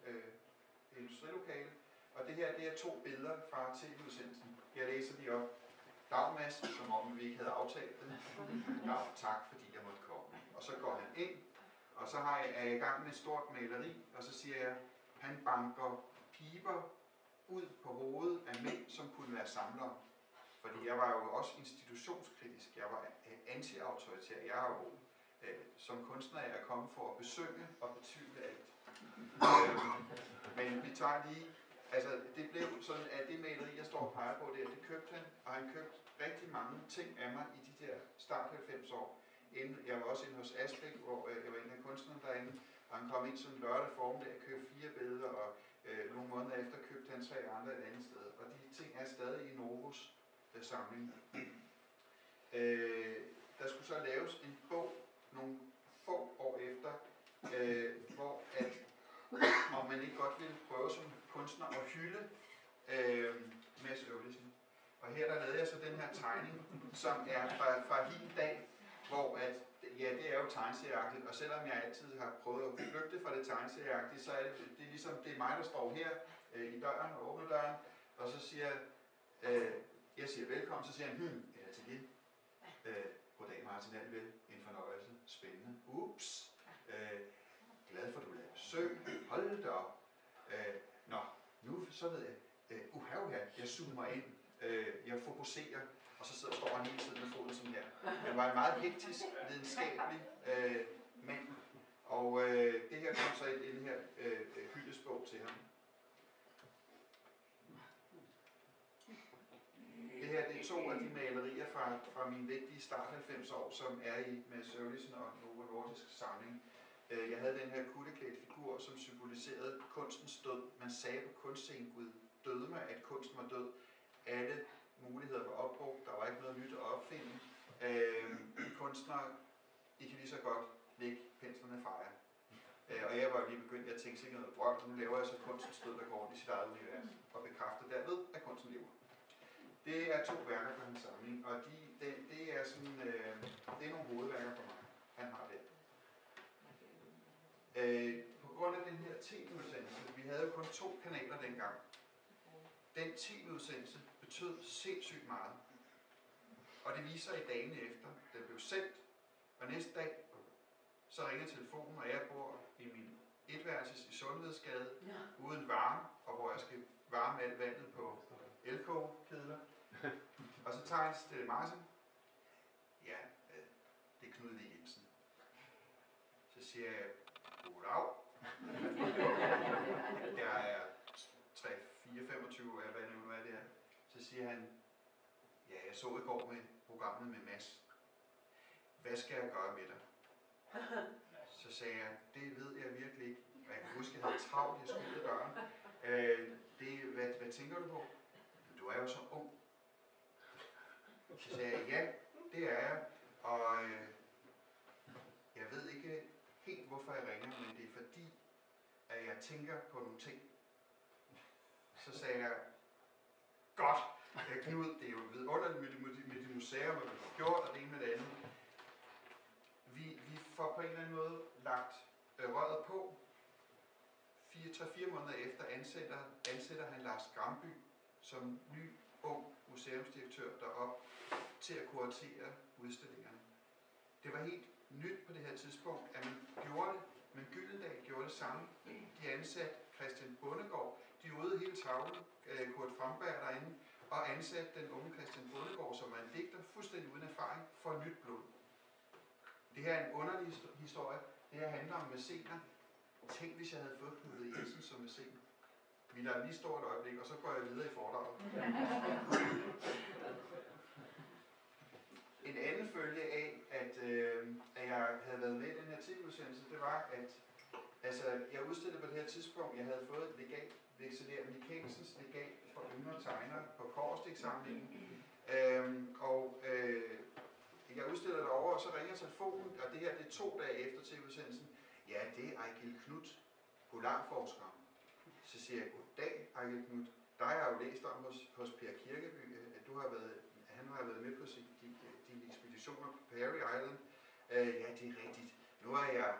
industrilokale. Og det her, det er 2 billeder fra tv-udsendelsen. Jeg læser lige op. Dag Mads, som om vi ikke havde aftalt det. Ja, tak fordi jeg måtte komme. Og så går han ind, og så er jeg i gang med et stort maleri, og så siger jeg, han banker piber ud på hovedet af mænd, som kunne være samlere. Fordi jeg var jo også institutionskritisk, jeg var anti-autoritær, jeg er jo som kunstner er jeg kommet for at besynge og betvivle alt. Men vi tager lige, altså det blev sådan, at det maleri, jeg står og peger på der, det købte han, og han købte rigtig mange ting af mig i de der start 90 år. Jeg var også inde hos Asbæk, hvor jeg var en af kunstnerne derinde, og han kom ind sådan lørdag formiddag og købte 4 billeder, og nogle måneder efter købte han 3 andre et andet sted. Og de ting er stadig i Novos samling. Der skulle så laves en bog nogle få år efter, hvor at, om man ikke godt ville prøve som kunstner at hylde Mads Øvlisen. Og her der lavede jeg så den her tegning, som er fra hin dag, hvor at, ja, det er jo tegneserieagtigt, og selvom jeg altid har prøvet at flygte fra det tegneserieagtige, så er det ligesom, det er mig, der står her i døren og åbner døren, og så siger jeg siger velkommen, så siger han, eller til det. Goddag Martin Alvel, en fornøjelse, spændende, ups, glad for at du lavede besøg, hold da op. Nå, nu så ved jeg, jeg zoomer ind, jeg fokuserer, og så står han hele tiden med foden sådan her. Han var en meget hektisk, videnskabelig mand, og det her kom så i den her hyldesbog til ham. Det her det er 2 af de malerier fra min vigtige start 90 år, som er i Mads Øvlisen og Novo Nordisk samling. Jeg havde den her kutteklædt figur, som symboliserede kunstens død. Man sagde på kunstscenen, Gud døde mig, at kunsten var død. Alle muligheder var opbrugt, der var ikke noget nyt at opfinde. Kunstnere, I kan lige så godt lægge penslerne fra jer. Og jeg var jo lige begyndt, jeg tænkte sikkert noget drøm, nu laver jeg så kunstens død, der går rundt i sit eget univers, og bekræfter derved, at kunsten lever. Det er 2 værker fra hans samling, og det er sådan, det er nogle hovedværker for mig, han har der. På grund af den her tv-udsendelse, vi havde jo kun 2 kanaler dengang, den tv-udsendelse betød sindssygt meget. Og det viser i dagene efter, den blev sendt, og næste dag, så ringer telefonen, og jeg bor i min etværelses i Sundhedsgade, uden varme, og hvor jeg skal varme alt vandet på elkogekedler. Og så tager han Stille Martin. Ja, det er Knud V. Jensen. Så siger jeg, goddag. Jeg er 3, 4, 25 år, hvad nu er det er. Så siger han, ja, jeg så i går med programmet med Mads. Hvad skal jeg gøre med dig? Så sagde jeg, det ved jeg virkelig ikke. Og jeg kan huske, at jeg havde travlt, jeg skulle ud af døren. Hvad tænker du på? Du er jo så ung. Så sagde jeg, ja, det er jeg. Og jeg ved ikke helt, hvorfor jeg ringer, men det er fordi, at jeg tænker på nogle ting. Så sagde jeg, godt, Knud, det er jo vidunderligt med det museum, og vi har gjort, og det ene med det andet. Vi får på en eller anden måde lagt røret på. 3-4 måneder efter ansætter han Lars Gramby som ny, ung museumsdirektør derop til at kuratere udstillingerne. Det var helt nyt på det her tidspunkt, at man gjorde det, men Gyldendal gjorde det samme. De ansatte Christian Bondegård, de øvede hele tavlen, Kurt Fremberg derinde, og ansatte den unge Christian Bondegård, som var en digter, fuldstændig uden erfaring, for nyt blod. Det her er en underlig historie. Det her handler om mæscener. Tænk, hvis jeg havde fået Knud V. Jensen som mæcen. Vi lader lige stå et øjeblik, og så går jeg videre i foredraget. En anden følge af, at jeg havde været med i den her tv-udsendelse, det var, at jeg udstillede på det her tidspunkt, jeg havde fået et legat, Vexillær Mikkelsens legat for yngre tegnere på Kårstikssamlingen. Jeg udstiller derovre, og så ringer telefonen, og det her det er 2 dage efter tv-udsendelsen. Ja, det er Ejgil Knut, polarforskeren. Så siger jeg, goddag Ejgil Knut. Der har jeg jo læst om hos Per Kirkeby, at han har været med på dine ekspeditioner på Perry Island. Ja, det er rigtigt. Nu er jeg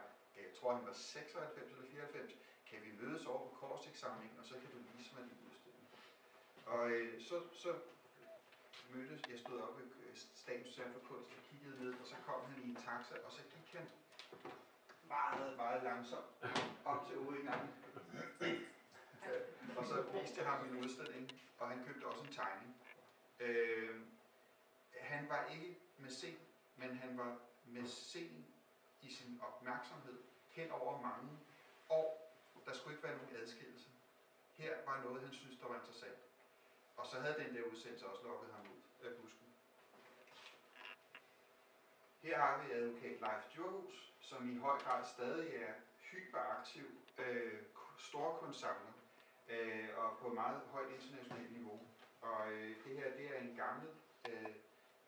tror han var 96 eller 94. kan vi mødes over på Korsik-samlingen, og så kan du vise mig din udstilling. Og så mødtes, jeg stod oppe ved Statens Museum for Kunst og kiggede ned, og så kom han i en taxa, og så gik han meget, meget langsomt op til hovedindgangen. Og så viste jeg ham min udstilling, og han købte også en tegning. Han var ikke mæcen, men han var mæcen i sin opmærksomhed hen over mange år. Der skulle ikke være nogen adskillelse. Her var noget, han synes, der var interessant. Og så havde den der udsendelse også lukket ham ud af busken. Her har vi advokat Leif Djurhus, som i høj grad stadig er hyperaktiv storkunstsamler og på meget højt internationalt niveau. Og det her, det er en gammel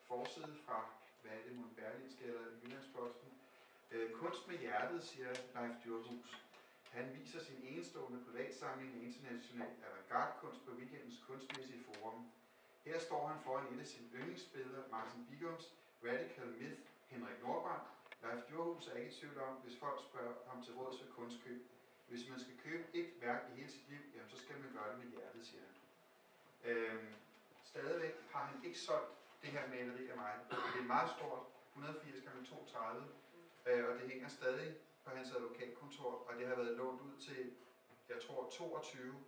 forside fra, hvad er det, Berlingske eller Jyllandsposten. Kunst med hjertet, siger Leif Djurhus. Han viser sin enestående privatsamling af international avantgarde-kunst på weekendens kunstmæssige forum. Her står han foran et af sine yndlingsbilleder, Martin Bigums Radical Myth, Henrik Nordbrandt. Leif Djurhus er ikke i tvivl om, hvis folk spørger ham til råds ved kunstkøb. Hvis man skal købe et værk i hele sit liv, jamen, så skal man gøre det med hjertet, siger han. Stadigvæk har han ikke solgt det her maleri af mig. Det er meget stort, 180x32, og det hænger stadig på hans advokatkontor, og det har været lånt ud til, jeg tror, 22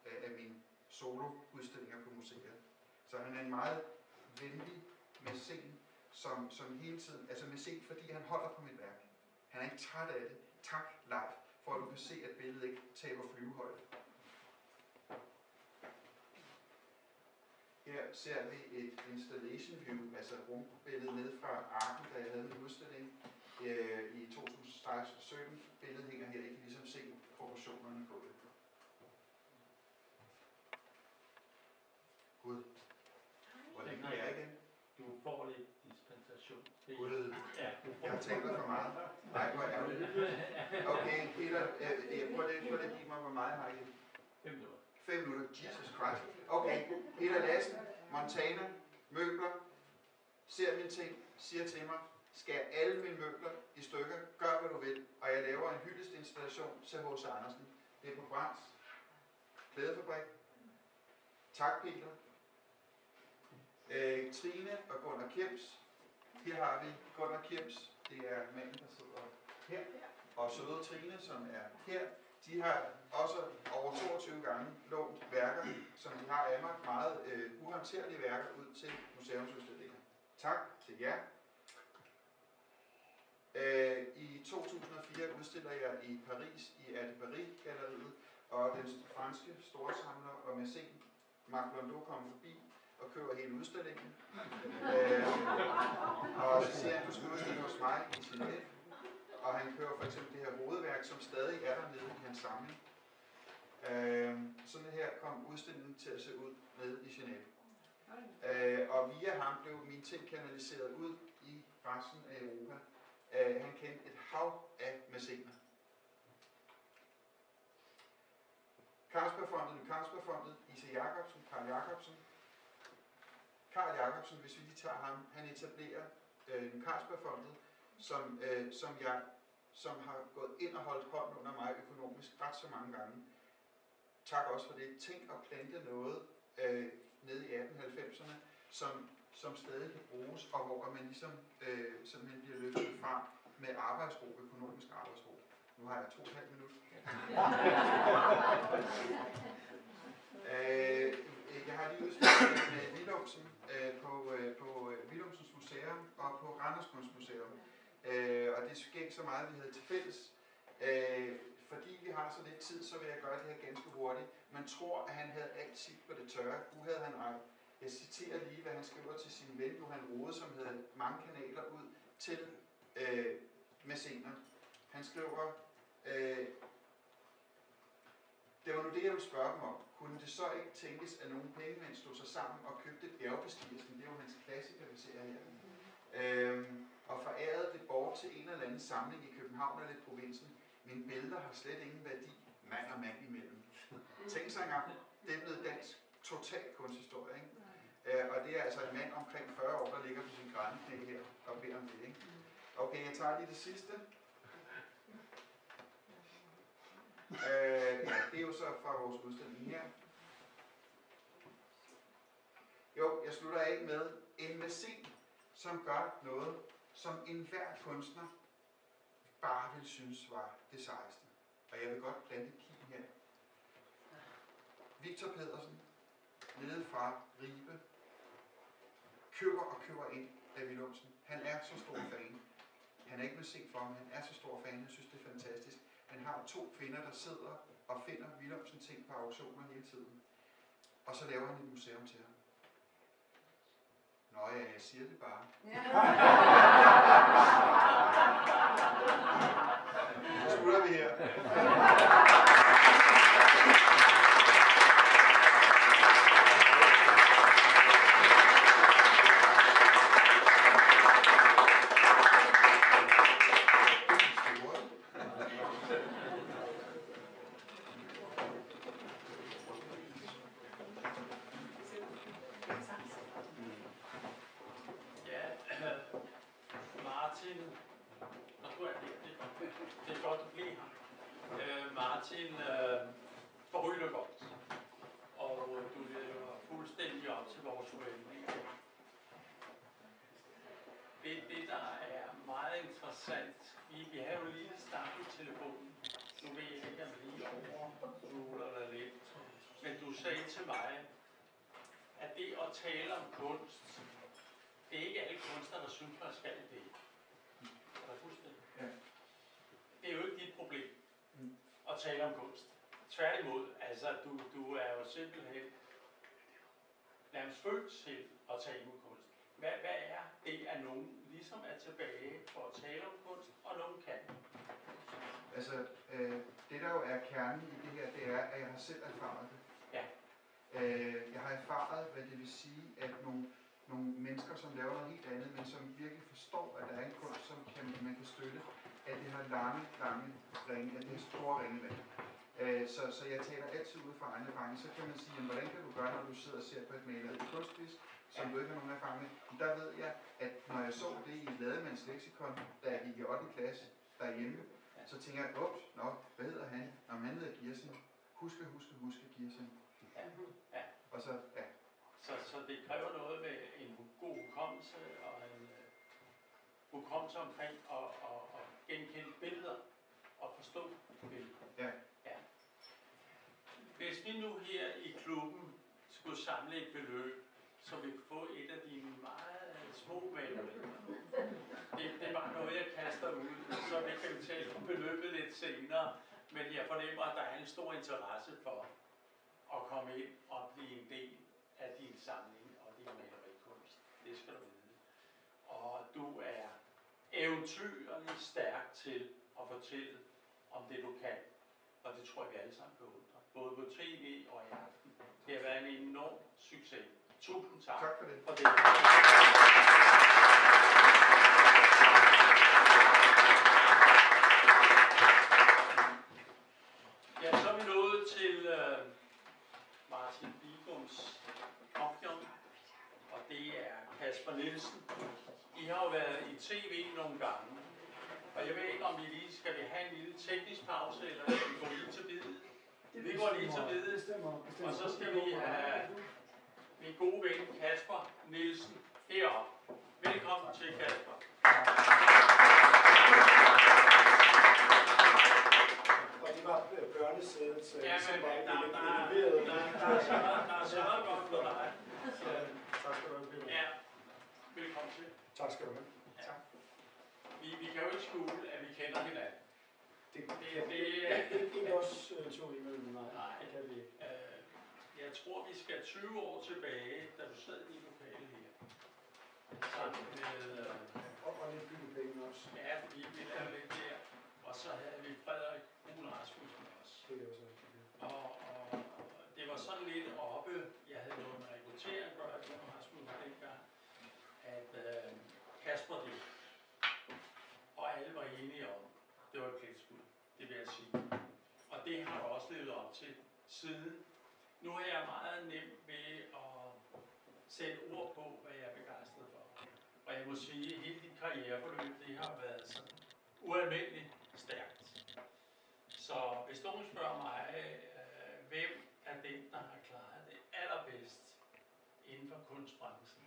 af mine soloudstillinger på museet. Så han er en meget venlig mæcen, som hele tiden, altså mæcen, fordi han holder på mit værk. Han er ikke træt af det. Tak, Leif, for at du kan se, at billedet ikke taber flyvehøjde. Her ser vi et installation view, altså rumbilledet ned fra arken, da jeg havde en udstilling i 2016-17. Billedet hænger her, I kan ligesom se proportionerne på det. Gud. Hvor længe er jeg igen? Du får lidt dispensation. Gud. Ja, Jeg har talt for meget. Nej, hvor er det? Okay, Peter, prøv lige at give mig, hvor meget har I? 5 minutter. 5 minutter, Jesus Christ. Okay, Peter Lassen, Montana, møbler, ser mine ting, siger til mig, skær alle mine møbler i stykker, gør hvad du vil, og jeg laver en hyldestinstallation til H.C. Andersen. Det er på Brands Klædefabrik. Tak, Peter. Trine og Gunnar Kjems. Her har vi Gunnar Kjems. Det er manden, der sidder her. Og søde Trine, som er her. De har også over 22 gange lånt værker, som de har af mig, meget uhåndterlige værker, ud til museumsudstillinger. Tak til jer. I 2004 udstiller jeg i Paris i Arte Paris-galleriet, og den franske storsamler og mæcen Marc Blondeau kommer forbi og køber hele udstillingen. Og så siger han, du skal udstille hos mig i Genève. Og han kører for eksempel det her hovedværk, som stadig er dernede i hans samling. Sådan her kom udstillingen til at se ud nede i Genève. Og via ham blev mine ting kanaliseret ud i resten af Europa. Han kendte et hav af mæcener. Carlsbergfondet, Isa Jacobsen, Carl Jacobsen. Carl Jacobsen, hvis vi lige tager ham, han etablerer Carlsbergfondet, som har gået ind og holdt hånden under mig økonomisk ret så mange gange. Tak også for det. Tænk at plante noget nede i 1890'erne, som stadig kan bruges, og hvor man ligesom simpelthen bliver løftet frem med arbejdsro, økonomisk arbejdsro. Nu har jeg 2,5 minutter. Jeg har lige udstillet med Willumsen på Willumsens Museum og på Randers Kunstmuseum. Og det skete så meget, vi havde til fælles. Fordi vi har så lidt tid, så vil jeg gøre det her ganske hurtigt. Man tror, at han havde alt sit på det tørre. Nu havde han ej. Jeg citerer lige, hvad han skriver til sin ven Johan Rode, som havde mange kanaler ud til mæcener. Han skriver, det var nu det, jeg ville spørge dem om. Kunne det så ikke tænkes, at nogle pengemænd stod sig sammen og købte bjergbestigelsen? Det er jo hans klassiker, vi ser her. Og forærede det bort til en eller anden samling i København eller i provinsen. Mine billeder har slet ingen værdi, mand og mand imellem. Tænk sig engang, det er blevet dansk total kunsthistorie, ikke? Og det er altså en mand omkring 40 år, der ligger på sin grænneknæ her og beder om det, ikke? Okay, jeg tager lige det sidste. Det er jo så fra vores udstilling her. Jo, jeg slutter af med en masin, som gør noget, som enhver kunstner bare vil synes var det sejeste. Og jeg vil godt plante et kig her. Victor Pedersen, nede fra Ribe, køber ind af Willumsen. Han er så stor fan. Han er ikke blevet set for ham, han er så stor fan, han synes det er fantastisk. Han har 2 kvinder, der sidder og finder Willumsen ting på auktioner hele tiden. Og så laver han et museum til ham. Nå ja, jeg siger det bare. Så slutter vi her. Martin forrygende godt, og du lever fuldstændig op til vores forventninger. Det, der er meget interessant, vi har jo lige snakket i telefonen, nu ved jeg ikke, om lige overruler dig lidt, men du sagde til mig, at det at tale om kunst, det er ikke alle kunstnere, der synes, man skal det. Er det fuldstændig? Ja. Det er jo ikke dit problem at tale om kunst. Tværtimod, altså du er jo simpelthen nærmest født til at tale om kunst. Hvad er det, at nogen ligesom er tilbage for at tale om kunst, og nogen kan? Altså, det der jo er kernen i det her, det er, at jeg har selv erfaret det. Ja. Jeg har erfaret, hvad det vil sige, at nogle mennesker, som laver noget helt andet, men som virkelig forstår, at der er en kunst, som man kan støtte, at det har lange ringe, at det har store ringevand. Så jeg taler altid ud fra egen erfaring. Så kan man sige, hvordan kan du gøre, når du sidder og ser på et maleri kunstvis, som du ikke har nogen erfaring med? Men der ved jeg, at når jeg så det i et Lademands leksikon, da jeg gik i 8. klasse derhjemme, så tænker jeg, hvad hedder han? Han hedder Giersen. Huske Giersen. Ja. Og så, ja. Så det kræver noget med en god hukommelse og en hukommelse omkring at genkende billeder og forstå billeder. Ja. Hvis vi nu her i klubben skulle samle et beløb, så vi kunne få et af dine meget små malerier. Det var noget, jeg kaster ud, så vi kan tale om beløbet lidt senere, men jeg fornemmer, at der er en stor interesse for at komme ind og blive en del af din samling og din malerikunst. Det skal du vide. Og du er eventyrligt stærk til at fortælle om det, du kan. Og det tror jeg, vi alle sammen beundrer. Både på tv og i aften. Det har været en enorm succes. Tusind tak. Tak for det. For det. Ja, så er vi nået til Martin Bigums Kompion, og det er Kasper Nielsen. I har jo været i tv nogle gange, og jeg ved ikke, om skal vi have en lille teknisk pause, eller skal vi gå lige til biddet? Vi går lige til biddet, og så skal vi have min gode ven Kasper Nielsen heroppe. Velkommen til, Kasper. Og det var børnesædet, som var eleveret. Der er sørget godt for dig. Tak skal du have. Ja, velkommen til. Tak skal du have. Ja. Vi kan jo ikke skjule, at vi kender hinanden. Det er også to imellem mig. Nej, det kan vi ikke. Jeg tror, vi skal 20 år tilbage, da du sad i lokale her. Sammen med... Og lidt byggepenge også. Ja, fordi vi lavede lidt der. Og så havde vi Frederik Brun Rasmussen også. Det er også og det var sådan lidt oppe. Jeg havde noget med rekruttering, Frederik Brun Rasmussen dengang, at Kasper det. Og alle var enige om, det var et pligtskud, det vil jeg sige. Og det har du også levet op til siden. Nu er jeg meget nem ved at sætte ord på, hvad jeg er begejstret for. Og jeg må sige, at hele dit karriereforløb, det har været sådan ualmindeligt stærkt. Så hvis nogen spørger mig, hvem er den, der har klaret det allerbedst inden for kunstbranchen,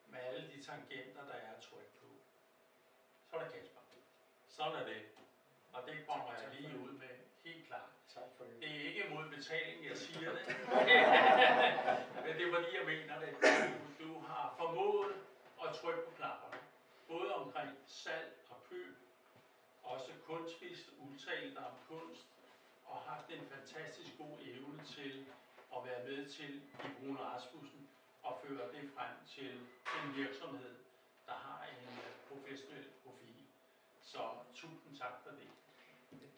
med alle de tangenter, der er tryk på, så er det Kasper. Sådan er det. Og det kommer jeg lige ud med, helt klart. Tak for det. Det er ikke mod betaling, jeg siger det. Men det er fordi, jeg mener det. Du har formået at trykke på knapperne. Både omkring salg og køb, også kunstnerisk udtalt om kunst, og haft en fantastisk god evne til at være med til i Bruun Rasmussen og føre det frem til en virksomhed, der har en professionel profil. Så tusind tak for det.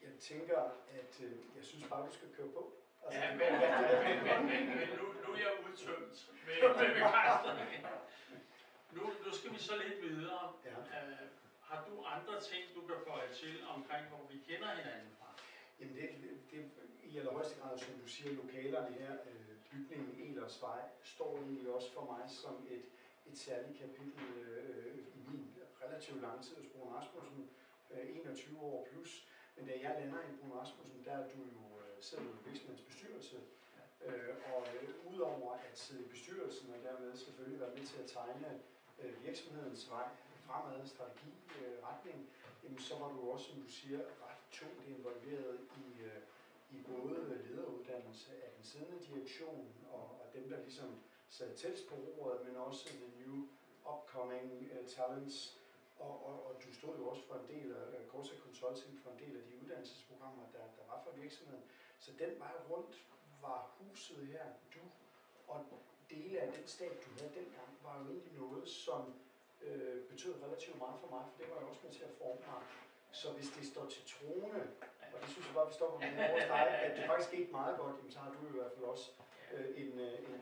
Jeg tænker, at jeg synes bare, du skal køre på. Altså, Ja, men nu er jeg udtømt med begejstring. Nu skal vi så lidt videre. Ja. Har du andre ting, du kan føje til omkring, hvor vi kender hinanden fra? Jamen det i allerhøjeste grad, som du siger, lokalerne her, bygningen Elersvej, står egentlig også for mig som et særligt kapitel i min relativt lange tid hos Bruun Rasmussen, 21 år plus. Men da jeg lander i Bruun Rasmussen, der er du jo sidder du i virksomhedens bestyrelse. Og udover at sidde i bestyrelsen og dermed selvfølgelig være med til at tegne virksomhedens vej fremad, strategi, retning, jamen så var du også, som du siger, ret tungt involveret i både lederuddannelse af den siddende direktion og dem, der ligesom sad tættest på roret, men også the new upcoming talents. Og du stod jo også for en del af Corsa Consulting, for en del af de uddannelsesprogrammer, der var for virksomheden. Så den vej rundt var huset her, du og dele af den stab, du havde dengang, var jo egentlig noget, som betød relativt meget for mig, for det var jo også med til at forme mig. Så hvis det står til troende, og det synes jeg bare, vi stopper med over dig, at det faktisk gik meget godt, jamen, så har du i hvert fald også en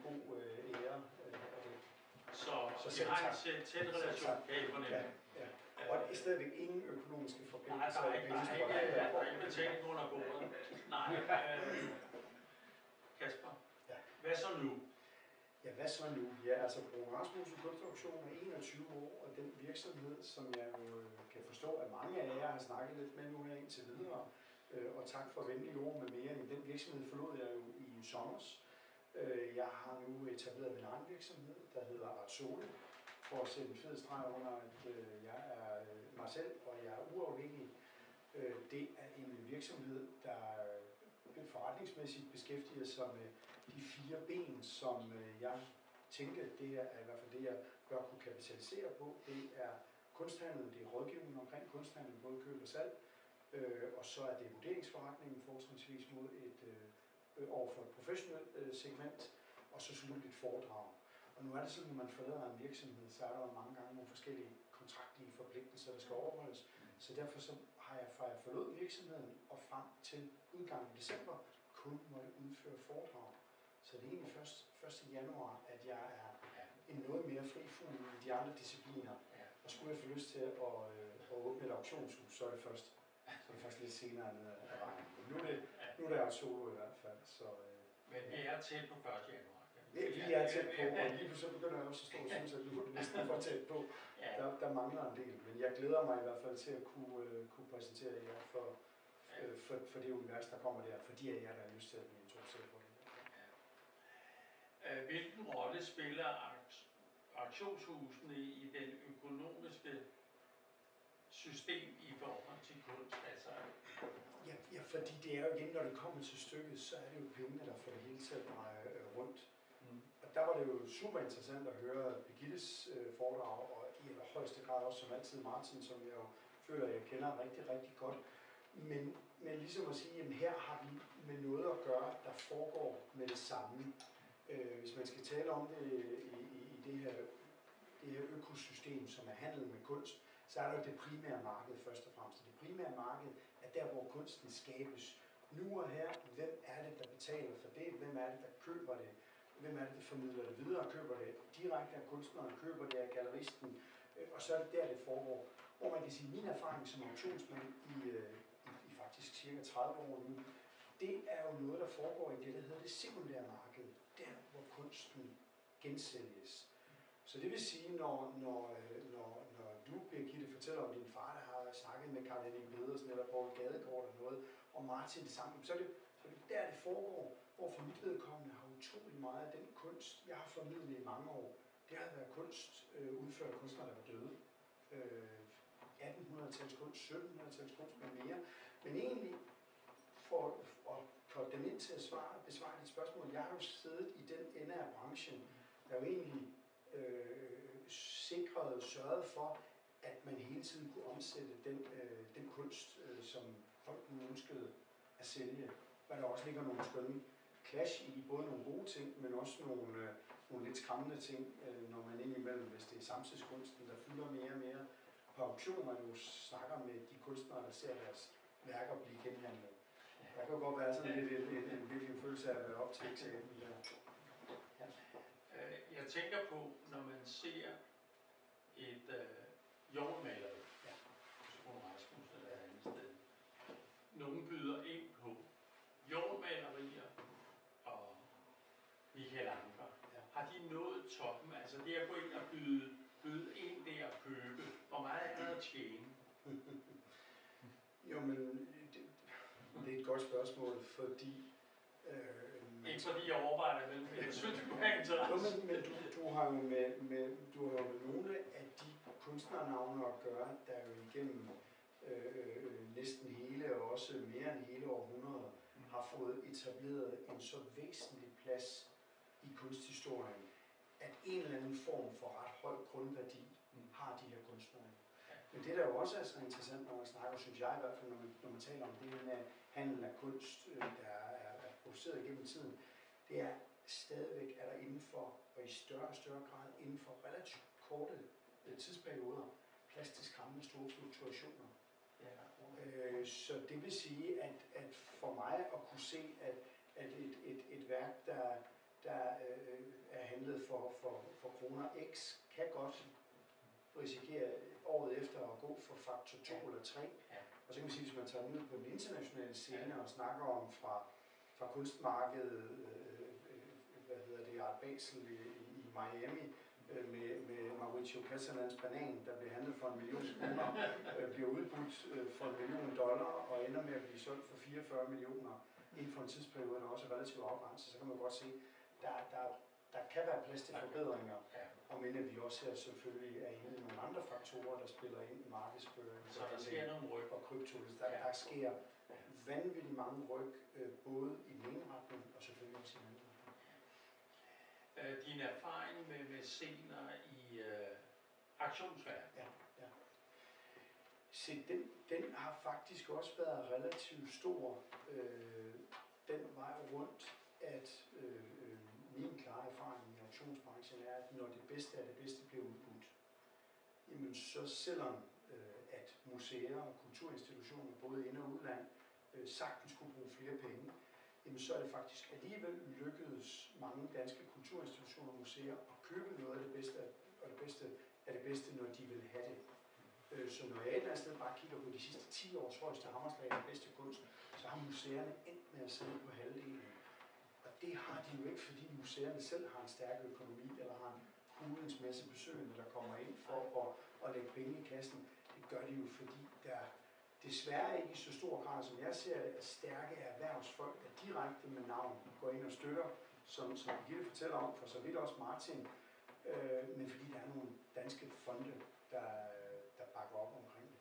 god ære af det. Så vi har en tæt relation, kan I fornemme. Ja. Og det er stadigvæk ingen økonomiske forbindelser. Nej, der er ikke betaling under bordet. Nej. Kasper, hvad så nu? Ja, hvad så nu? Ja, altså Bruun Rasmussen Kunstauktion er 21 år, og den virksomhed, som jeg jo kan forstå, at mange af jer har snakket lidt med nu her indtil videre, og tak for venlige ord med mere. Den virksomhed forlod jeg jo i sommers. Jeg har nu etableret min egen virksomhed, der hedder Artsole, for at sætte en fed streg under, at jeg er mig selv, og jeg er uafhængig. Det er en virksomhed, der forretningsmæssigt beskæftiger sig med de 4 ben, som jeg tænker, det er i hvert fald det, jeg bør kunne kapitalisere på. Det er kunsthandel, det er rådgivning omkring kunsthandel, både køb og salg, og så er det vurderingsforretningen fortrinsvis mod overfor et professionelt segment, og så slutligt foredrag. Og nu er det sådan, at når man forlader en virksomhed, så er der jo mange gange nogle forskellige kontraktlige forpligtelser, der skal overholdes. Så derfor så har jeg fra jeg forlod virksomheden og frem til udgangen i december kun måtte udføre foredrag. Så det er egentlig først 1. januar, at jeg er en noget mere fri fugl i de andre discipliner. Og skulle jeg få lyst til at åbne et auktionshus, så er det først. Så er det faktisk lidt senere ned ad vejen. Nu er det solo i hvert fald. Så, men vi er tæt på 1. januar. Vi er tæt på, og lige pludselig begynder jeg også at stå og synes, at nu er det næsten for tæt på. Der mangler en del, men jeg glæder mig i hvert fald til at kunne præsentere jer for det univers, der kommer der, fordi jeg har lyst til at blive introduceret på det. Hvilken rolle spiller auktionshusene i den økonomiske system i forhold til kunst? Altså, ja, fordi det er jo igen, når det kommer til stykket, så er det jo pengene, der får det hele til at dreje rundt. Og der var det jo super interessant at høre Birgittes foredrag, og i allerhøjeste grad også som altid Martin, som jeg jo føler, jeg kender rigtig, rigtig godt. Men ligesom at sige, at her har vi med noget at gøre, der foregår med det samme. Hvis man skal tale om det i det her økosystem, som er handel med kunst, så er der jo det primære marked først og fremmest. Det primære marked er der, hvor kunsten skabes. Nu og her, hvem er det, der betaler for det? Hvem er det, der køber det? Hvem er det, der formidler det videre? Køber det direkte af kunstneren? Køber det af galleristen? Og så er det der, det foregår. Hvor man kan sige, at min erfaring som auktionsmand i faktisk cirka 30 år nu, det er jo noget, der foregår i det, der hedder det sekundære marked. Der, hvor kunsten gensælges. Så det vil sige, når du, Birgitte, fortæller om din far, der har snakket med Karl Henning Pedersen eller Poul Gadekort og noget, og Martin det samme, så er det der, det foregår, hvor for mit vedkommende har utrolig meget af den kunst, jeg har formidlet i mange år, det har været kunst, udført af kunstnere, der var døde. 1800-tals kunst, 1700-tals kunst med mere. Men egentlig, for at komme dem ind til at besvare dit spørgsmål, jeg har jo siddet i den ende af branchen, der jo egentlig sikrede og sørgede for, at man hele tiden kunne omsætte den kunst, som folk nu ønskede at sælge. Og der også ligger nogle skønne clash i, både nogle gode ting, men også nogle lidt skræmmende ting, når man indimellem, hvis det er samtidskunsten, der fylder mere og mere på auktioner, jo snakker med de kunstnere, der ser deres værker blive genhandlet. Der kan jo godt være sådan lidt en følelse af at være op til eksamen der. Jeg tænker på, når man ser et jordmaleri, Bruun Rasmussen eller et andet sted, nogen byder ind på jordmalerier og Michael Ancher. Har de nået toppen? Altså det at gå ind og byde ind der og købe, hvor meget er der at tjene? Jo, men det er et godt spørgsmål, fordi... Ikke fordi jeg overvejer det, men jeg synes, du har interesse. Men du har jo med nogle af de kunstnernavne at gøre, der jo igennem næsten hele og også mere end hele århundreder har fået etableret en så væsentlig plads i kunsthistorien, at en eller anden form for ret høj grundværdi har de her kunstnere. Men det, der jo også er så interessant, når man snakker, synes jeg i hvert fald, når man taler om det her med handel af kunst, der er produceret gennem tiden, det er stadigvæk, er der inden for, og i større og større grad, inden for relativt korte tidsperioder, plads til skræmmende store fluktuationer. Så det vil sige, at for mig at kunne se, at et værk, der er handlet for kroner X, kan godt risikere året efter at gå for faktor 2 eller 3. Og så kan man sige, hvis man tager ud på den internationale scene og snakker om fra kunstmarkedet, Art Basel i Miami, med Mauricio Casalans banan, der bliver handlet for $1 million, bliver udbudt for $1 million og ender med at blive solgt for 44 millioner inden for en tidsperiode, der også er relativt afgrænset, så kan man godt se, der kan være plads til forbedringer, og men at vi også her selvfølgelig er inde i nogle andre faktorer, der spiller ind i markedsføring. Så der sker nogle ryg. Og krypto. Der sker vanvittigt mange ryg, både i den ene retning og selvfølgelig også i den anden retning. Din erfaring med scener i aktionsværk? Ja. Se, den har faktisk også været relativt stor den vej rundt, at min klare erfaring i auktionsbranchen er, at når det bedste af det bedste bliver udbudt, jamen så selvom at museer og kulturinstitutioner, både ind- og udland, sagtens kunne bruge flere penge, jamen så er det faktisk alligevel lykkedes mange danske kulturinstitutioner og museer at købe noget af det bedste af det bedste, når de vil have det. Så når jeg et eller andet sted bare kigger på de sidste 10 års højeste hammerslag af bedste kunst, så har museerne endt med at sidde på halvdelen. Og det har de jo ikke, fordi museerne selv har en stærk økonomi, eller har en hulens masse besøgende, der kommer ind for at lægge penge i kassen. Det gør de jo, fordi der desværre ikke i så stor grad, som jeg ser det, at stærke erhvervsfolk, der direkte med navn går ind og støtter, som Birgitte fortæller om, for så vidt også Martin, men fordi der er nogle danske fonde, der bakker op omkring det.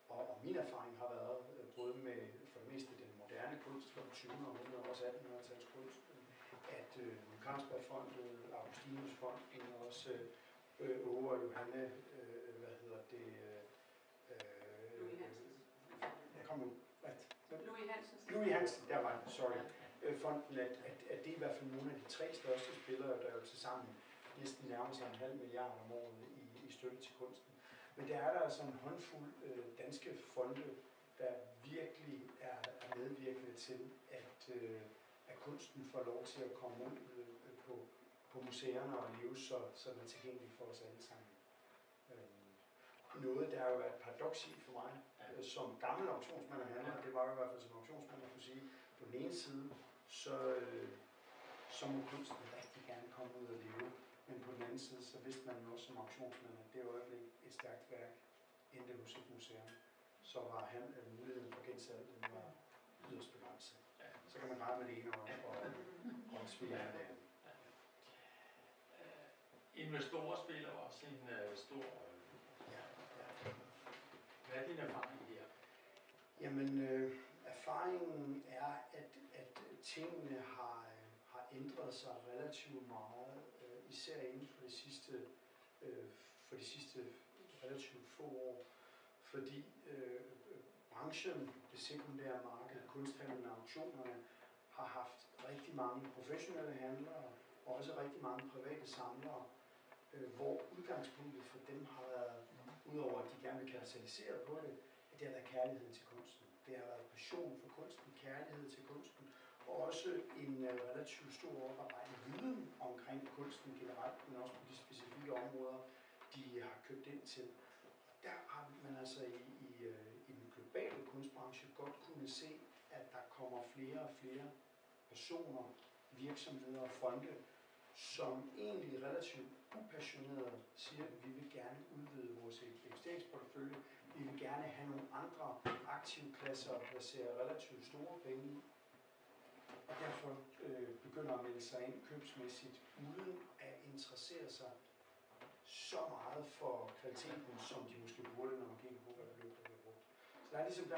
Og min erfaring har været, både med for det meste den moderne kunst fra 20. århundrede og også 1800-tals kunst, at Carlsbergfondet, Augustinusfonden og også Åge og Johanne, Louis Hansen, der var det, sorry. Fonden, at det er i hvert fald nogle af de 3 største spillere, der jo tilsammen næsten nærmer sig 0,5 milliard om året i støtte til kunsten. Men der er der altså en håndfuld danske fonde, der virkelig er medvirkende til, at kunsten får lov til at komme ud på museerne og leve, så den er tilgængelig for os alle sammen. Noget, der har jo været et paradoks i for mig, som gammel auktionsmand og handler, det var jo i hvert fald som auktionsmand at kunne sige, på den ene side, så må kunsten rigtig gerne komme ud og leve, men på den anden side, så vidste man jo også som auktionsmand, at det øjeblik et stærkt værk endte hos et museum, så var muligheden for gensalg, den var yderst begrænset. Ja. Så kan man græde med det ene øje og spille med det andet. Investorer spiller også en stor rolle. Ja. Hvad er din erfaring her? Jamen, erfaringen er, at tingene har ændret sig relativt meget, især inden for de sidste relativt få år, fordi branchen, det sekundære marked, kunsthandlen og auktionerne, har haft rigtig mange professionelle handlere og også rigtig mange private samlere, hvor udgangspunktet for dem har været, udover at de gerne vil kapitalisere på det, at det har været kærligheden til kunsten. Det har været passion for kunsten, kærlighed til kunsten, og også en relativt stor oparbejdet viden omkring kunsten generelt, men også på de specifikke områder, de har købt ind til. Der har man altså i den globale kunstbranche godt kunne se, at der kommer flere og flere personer, virksomheder og fonde, som egentlig relativt upassioneret siger, at vi vil gerne udvide vores investeringsportefølje, vi vil gerne have nogle andre aktivklasser at placere relativt store penge i, og derfor begynder at melde sig ind købsmæssigt, uden at interessere sig så meget for kvaliteten, som de måske burde, når man kigger på, hvad der bliver brugt. Så der er ligesom, der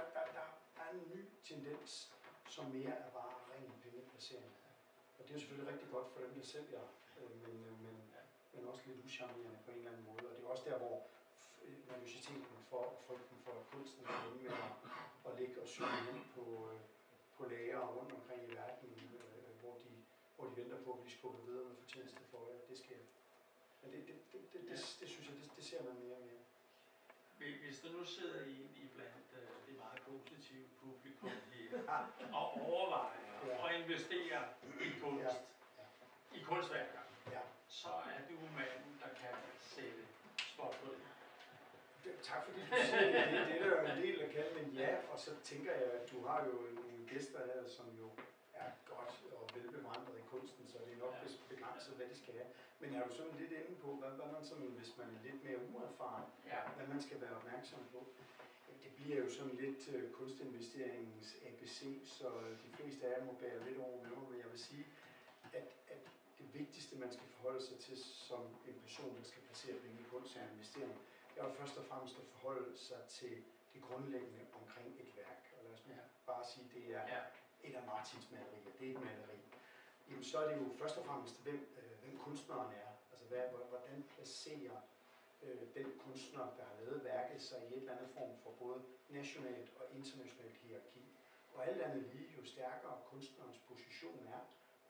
er en ny tendens, som mere er bare ren pengeplacering. Og det er jo selvfølgelig rigtig godt for dem, der sælger, men også lidt uschammerende på en eller anden måde. Og det er også der, hvor nervøsiteten for og frygten for kunsten er inde med at ligge og syge hen på lager rundt omkring i verden, hvor de venter på at blive skubbet videre med fortjeneste for, at det sker. Men det synes jeg, det ser man mere og mere. Hvis der nu sidder i blandt det meget positive publikum her, og overvejer at investere i kunst, i kunstværker, så er du manden, der kan sætte spot på det. Tak fordi du siger det. Det er der jo en del at kalde en ja, og så tænker jeg, at du har jo nogle gæster her, som jo er godt og velbevandret i kunsten, så det er nok begrænset, hvad de skal have. Men er du sådan lidt inde på, hvad man sådan, hvis man er lidt mere uerfaren, hvad man skal være opmærksom på? Det bliver jo sådan lidt kunstinvesteringens ABC, så de fleste af jer må bære lidt over med mig, men jeg vil sige, at det vigtigste, man skal forholde sig til som en person, der skal placere penge i kunst og investering, er jo først og fremmest at forholde sig til det grundlæggende omkring et værk. Og lad os bare sige, at det er et af Martins malerier, det er et maleri. Jamen, så er det jo først og fremmest, hvem kunstneren er. Altså, hvordan placerer den kunstner, der har lavet værket, sig i et eller andet form for både nationalt og internationalt hierarki. Og alt andet lige, jo stærkere kunstnerens position er,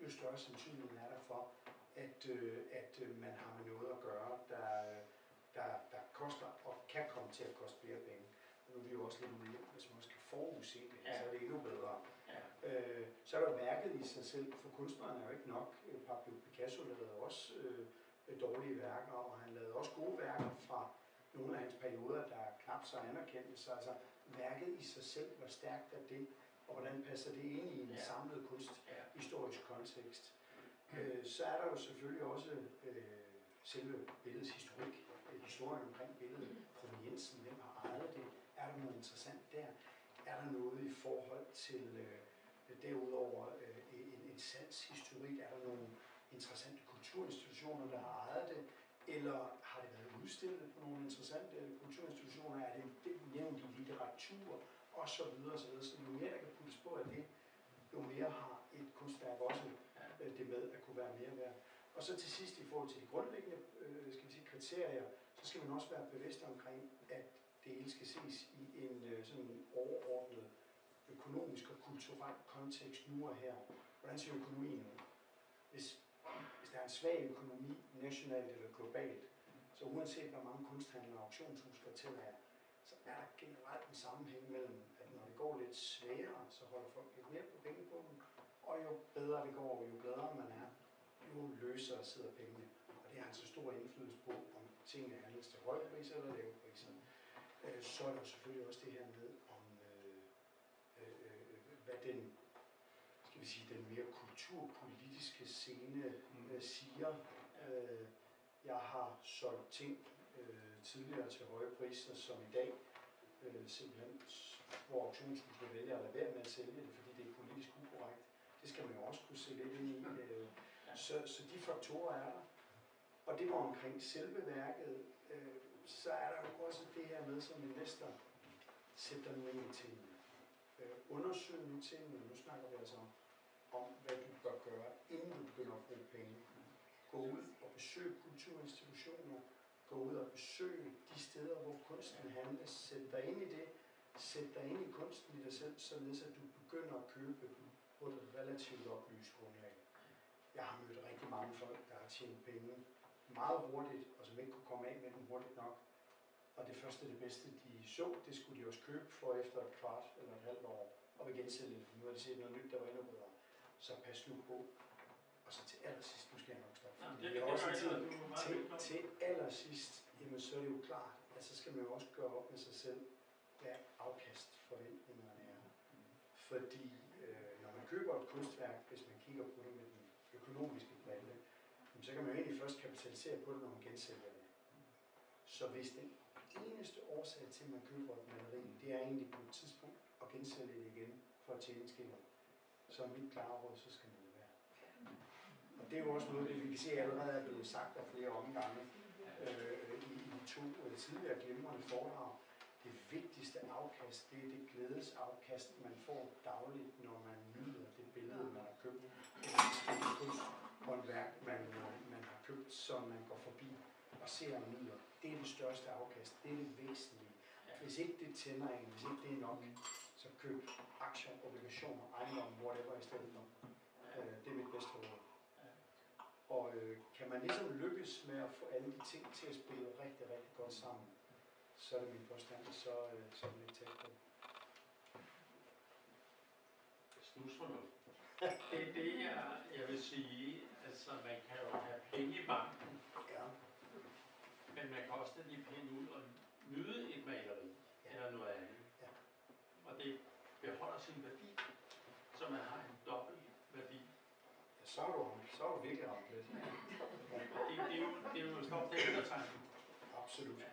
jo større sandsynligheden er der for, at man har med noget at gøre, der koster og kan komme til at koste flere penge. Og nu er vi jo også lidt ude i, hvis man også kan forudse det, så er det endnu bedre. Så er der værket i sig selv, for kunstneren er jo ikke nok. Pablo Picasso lavede også dårlige værker, og han lavede også gode værker fra nogle af hans perioder, der er knap så anerkendte. Så altså, værket i sig selv, hvor stærkt er det, og hvordan passer det ind i en samlet kunsthistorisk kontekst. Så er der jo selvfølgelig også selve billedets historik, historien omkring billedet, proveniensen, hvem har ejet det, er der noget interessant der? Er der noget i forhold til derudover en salgshistorik? Er der nogle interessante kulturinstitutioner, der har ejet det? Eller har det været udstillet på nogle interessante kulturinstitutioner? Er det nævnt i litteratur? Og så videre, så videre. Så jo mere der kan puttes på af det, jo mere har et kunstværk også det med at kunne være mere værd. Og så til sidst i forhold til de grundlæggende kriterier, så skal man også være bevidst omkring, at det hele skal ses i en sådan overordnet økonomisk og kulturel kontekst nu og her. Hvordan ser økonomien ud? Hvis der er en svag økonomi, nationalt eller globalt, så uanset hvor mange kunsthandlere og auktionshus fortæller jer, så er der generelt en sammenhæng mellem, at når det går lidt sværere, så holder folk lidt mere på penge på dem, og jo bedre det går, jo gladere man er, jo løsere sidder pengene. Og det har altså stor indflydelse på, om tingene handles til høje priser eller lave priser. Så er der selvfølgelig også det her med, om hvad den, skal vi sige, den mere kulturpolitiske scene siger. Jeg har solgt ting tidligere til høje priser, som i dag simpelthen hvor auktionshuset vælger at lade være med at sælge det, fordi det er politisk ukorrekt. Det skal man jo også kunne se lidt ind i. Så de faktorer er der. Og det var omkring selve værket. Så er der jo også det her med som investor. Sæt dig nu ind i tingene. Undersøg nu tingene. Nu snakker vi altså om, hvad du bør gøre, inden du begynder at bruge penge. Gå ud og besøg kulturinstitutioner. Gå ud og besøg de steder, hvor kunsten handles. Sæt dig ind i det. Sæt dig ind i kunsten i dig selv, således at du begynder at købe på et relativt oplyst grundlag. Jeg har mødt rigtig mange folk, der har tjent penge meget hurtigt, og som ikke kunne komme af med dem hurtigt nok. Og det første det bedste, de så, det skulle de også købe for efter et kvart eller et halvt år, og vil gensælge det, for nu har de set noget nyt, der var endnu bedre. Så pas nu på. Og så til allersidst, nu skal jeg nok stoppe. Til allersidst, jamen så er det jo klart, at så skal man jo også gøre op med sig selv, hvad afkast forventningerne er. Fordi når man køber et kunstværk, hvis man kigger på det med den økonomiske brille, så kan man jo egentlig først kapitalisere på det, når man gensælger det. Så hvis den eneste årsag til, at man køber et maleri, det er egentlig på et tidspunkt at gensælge det igen for at tjene skiller, så er mit klare råd, så skal man det være. Og det er jo også noget, det vi kan se allerede er blevet sagt af flere omgange i de to tidligere glimrende foredrag. Det vigtigste afkast, det er det glædesafkast, man får dagligt, når man nyder det billede, man har købt. Det kunsthåndværk, man har købt, som man går forbi og ser og nyder. Det er det største afkast. Det er det væsentlige. Hvis ikke det tænder en, hvis ikke det er nok, så køb aktier, obligationer, ejendom, whatever i stedet for. Det er mit bedste råd. Og kan man ligesom lykkes med at få alle de ting til at spille rigtig, rigtig godt sammen, så er det min påstand, så er det lidt tæt på. Snusfornuft. Det er det, jeg vil sige. Altså, man kan jo have penge i banken, Ja. men man kan også tage de penge ud og nyde et maleri eller noget andet. Ja. Og det beholder sin værdi, så man har en dobbelt værdi. Ja, så er du virkelig ramt lidt. Det er jo stort eftertegn. Absolut. Ja.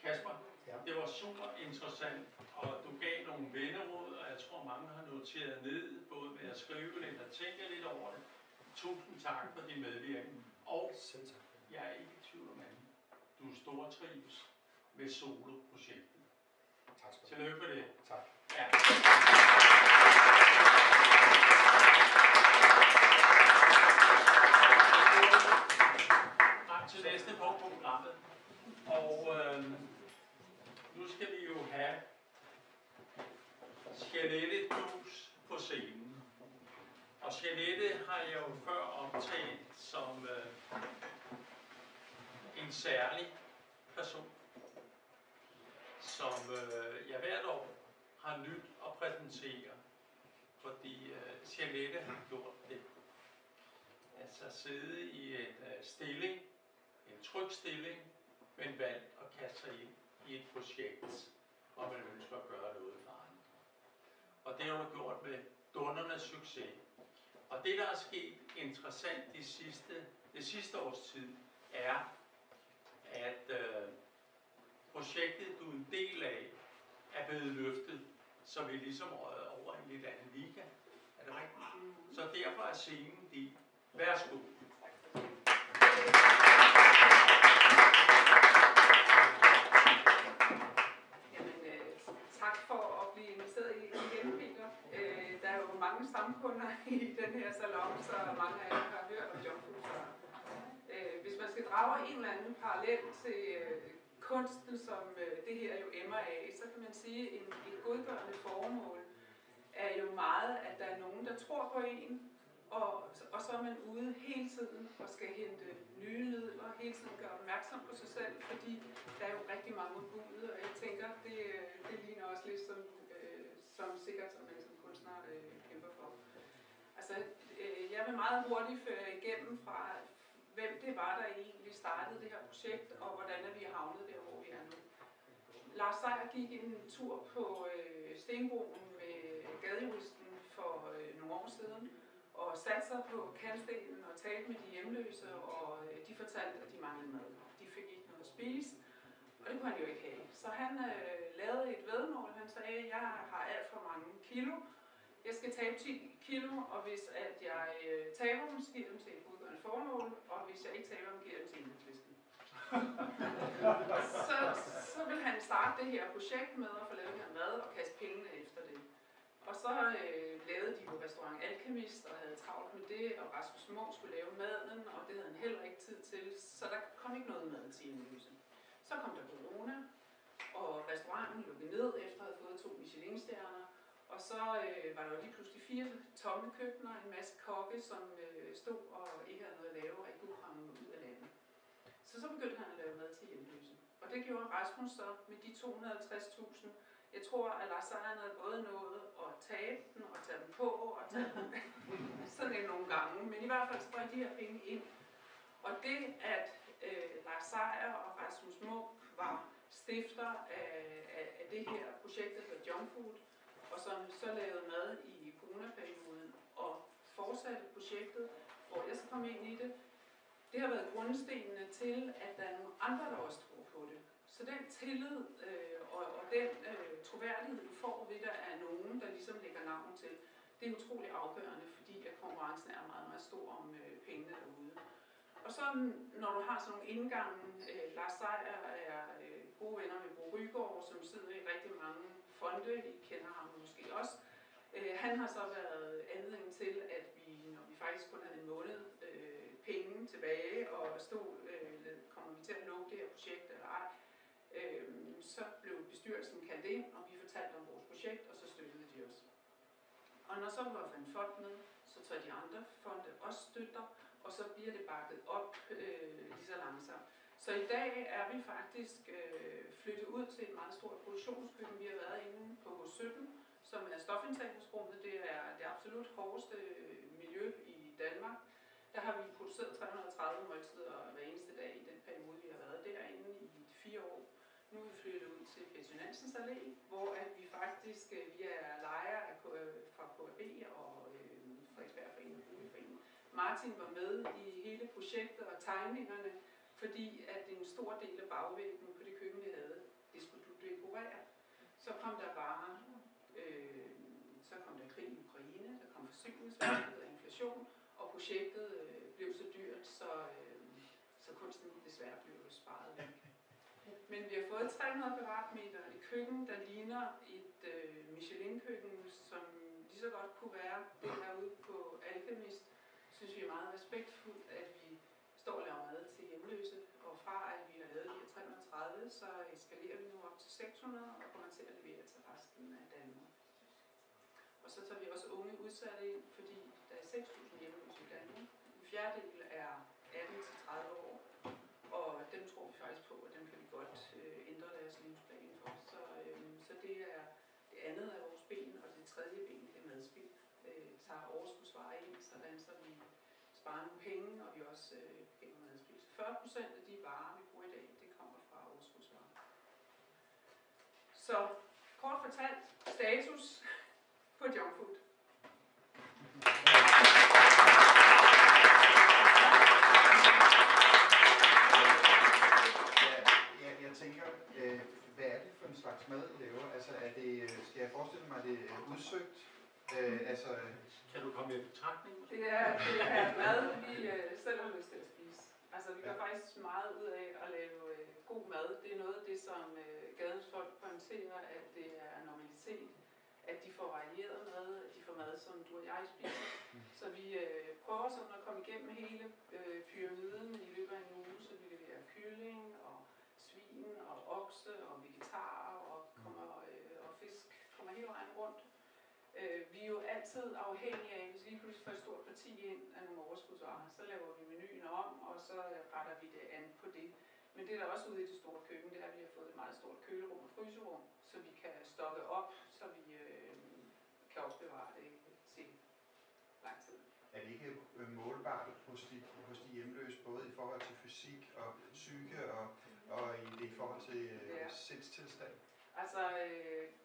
Kasper, Ja. det var super interessant, og du gav nogle venneråd, og jeg tror mange har noteret ned, både med at skrive lidt og tænke lidt over det. Tusind tak for din medvirken. Og Selv tak. jeg er ikke i tvivl om andet. Du stortrives med soloprojektet. Tak skal du have. Tillykke med det. Tak. Ja. Frem til næste punkt på programmet. Og nu skal vi jo have Jeanette Duus på scenen. Og Jeanette har jeg jo før omtalt som en særlig person, som jeg hvert år har nyt at præsentere, fordi Jeanette har gjort det. Altså sidde i en stilling, en tryg stilling, men valgt at kaste sig ind i et projekt, hvor man ønsker at gøre noget for andre. Og det har du gjort med dundrende succes. Og det, der er sket interessant det sidste års tid, er, at projektet, du er en del af, er blevet løftet, så vi ligesom røget over en lidt anden liga. Er det rigtigt? Så derfor er scenen din. Værsgo. Tak for at blive inviteret igen, Peter. Der er jo mange stamkunder i den her salon, så mange af jer har hørt om John Food før. Hvis man skal drage en eller anden parallel til kunsten, som det her jo emmer af, så kan man sige, at et godgørende formål er jo meget, at der er nogen, der tror på en, og så er man ude hele tiden og skal hente nye midler, hele tiden gøre opmærksom på sig selv, fordi der er jo rigtig mange bud, og jeg tænker, det ligner også lidt som sikkert, som man som kunstner kæmper for. Altså, jeg vil meget hurtigt føre igennem fra, hvem det var, der egentlig startede det her projekt, og hvordan vi har havnet der, hvor vi er nu. Lars Seier gik en tur på Stenbroen med Gadejuristen for nogle år siden, og satte sig på kantstenen og talte med de hjemløse, og de fortalte, at de manglede mad. De fik ikke noget at spise, og det kunne han jo ikke have. Så han lavede et væddemål. Han sagde, jeg har alt for mange kilo. Jeg skal tabe 10 kilo, og hvis at jeg taber dem, så giver dem til et udgørende formål, og hvis jeg ikke taber dem, giver dem til Enhedslisten. så vil han starte det her projekt med at få lavet her mad og kaste pengene efter det. Og så lavede de jo restaurant Alkemist og havde travlt med det, og Rasmus Munch skulle lave maden, og det havde han heller ikke tid til, så der kom ikke noget mad til Hjemløse. Så kom der corona, og restauranten lukkede ned efter at have fået 2 Michelin-stjerner, og så var der jo lige pludselig 4 tomme køkkener, en masse kokke, som stod og ikke havde noget at lave, og ikke kunne komme ud af landet. Så begyndte han at lave mad til Hjemløse. Og det gjorde Rasmus så med de 250.000. Jeg tror, at Lars Seier havde både nået at tabe den og tage den på og tage den sådan nogle gange. Men i hvert fald så de her penge ind. Og det, at Lars Seier og Rasmus Munch var stifter af det her projekt, der hedder Junk Food, og som så lavede mad i coronaperioden og fortsatte projektet, hvor jeg så kom ind i det, det har været grundstenene til, at der er nogle andre, der også tror på det. Så den tillid og den troværdighed, du får ved, der er nogen, der ligesom lægger navn til, det er utrolig afgørende, fordi at konkurrencen er meget, meget stor om pengene derude. Og så når du har sådan nogle indgange, Lars Seier er gode venner med Bo Rygaard, som sidder i rigtig mange fonde, I kender ham måske også. Han har så været anledning til, at vi, når vi faktisk kun havde en måned penge tilbage, og kommer vi til at lukke det her projekt eller ej, så blev bestyrelsen kaldt ind, og vi fortalte om vores projekt, og så støttede de os. Og når så var en fond med, så tager de andre fonde også støtter, og så bliver det bakket op lige så langsomt. Så i dag er vi faktisk flyttet ud til et meget stort produktionskøkken. Vi har været inde på H17, som er stofindtagelsesrummet. Det er det absolut hårdeste miljø i Danmark. Der har vi produceret 330 måltider hver eneste dag i den periode, vi har været derinde i 4 år. Nu er vi flyttet ud til Betty Nansens Allé, hvor at vi faktisk, vi er lejer fra KAB og Frederiksberg Forening og Boligforening. Martin var med i hele projektet og tegningerne, fordi at en stor del af bagvæggen på det køkken, vi havde, det skulle du dekorere. Så kom der bare, så kom der krig i Ukraine, der kom forsyningsvanskelighed og inflation, og projektet blev så dyrt, så kunsten desværre blev sparet væk. Men vi har fået 300 kvadratmeter et køkken, der ligner et Michelin-køkken, som lige så godt kunne være det herude på Alkemist. Synes vi er meget respektfuldt, at vi står og laver mad til hjemløse, og fra at vi har lavet de her 330, så eskalerer vi nu op til 600 og kommer til at levere til resten af Danmark. Og så tager vi også unge udsatte ind, fordi der er 6.000 hjemløse i Danmark. En fjerdedel er 18-30 år, og dem tror vi faktisk på, at dem kan vi godt ændre deres livsplan for. Så det er det andet af vores ben, og det tredje ben, det er madspild. Tager overskudsvarer ind, sådan så vi sparer nogle penge, og vi også bekæmper madspild. 40% af de varer, vi bruger i dag, det kommer fra overskudsvarer. Så kort fortalt, status på Junk Food. Jeg tænker, hvad er det for en slags mad, I laver? Altså, skal jeg forestille mig, at det er udsøgt? Kan du komme i betragtning? Det er mad, vi selv har lyst til at spise. Altså, vi gør faktisk meget ud af at lave god mad. Det er noget af det, som gadens folk pointerer, at det er normalitet. At de får varieret mad, at de får mad, som du og jeg spiser. Så vi prøver sådan at komme igennem hele pyramiden i løbet af en uge, så vi leverer kylling og svin og okse og vegetarer og fisk kommer hele vejen rundt. Vi er jo altid afhængige af, hvis vi lige pludselig får et stort parti ind af nogle overskudsvarer, så laver vi menuen om, og så retter vi det an på det. Men det er der også ude i det store køkken, det er, at vi har fået et meget stort kølerum og fryserum, så vi kan stokke op, så vi kan opbevare det til lang tid. Er det ikke målbart hos de hjemløse, både i forhold til fysik og psyke og i forhold til sindstilstand? Altså,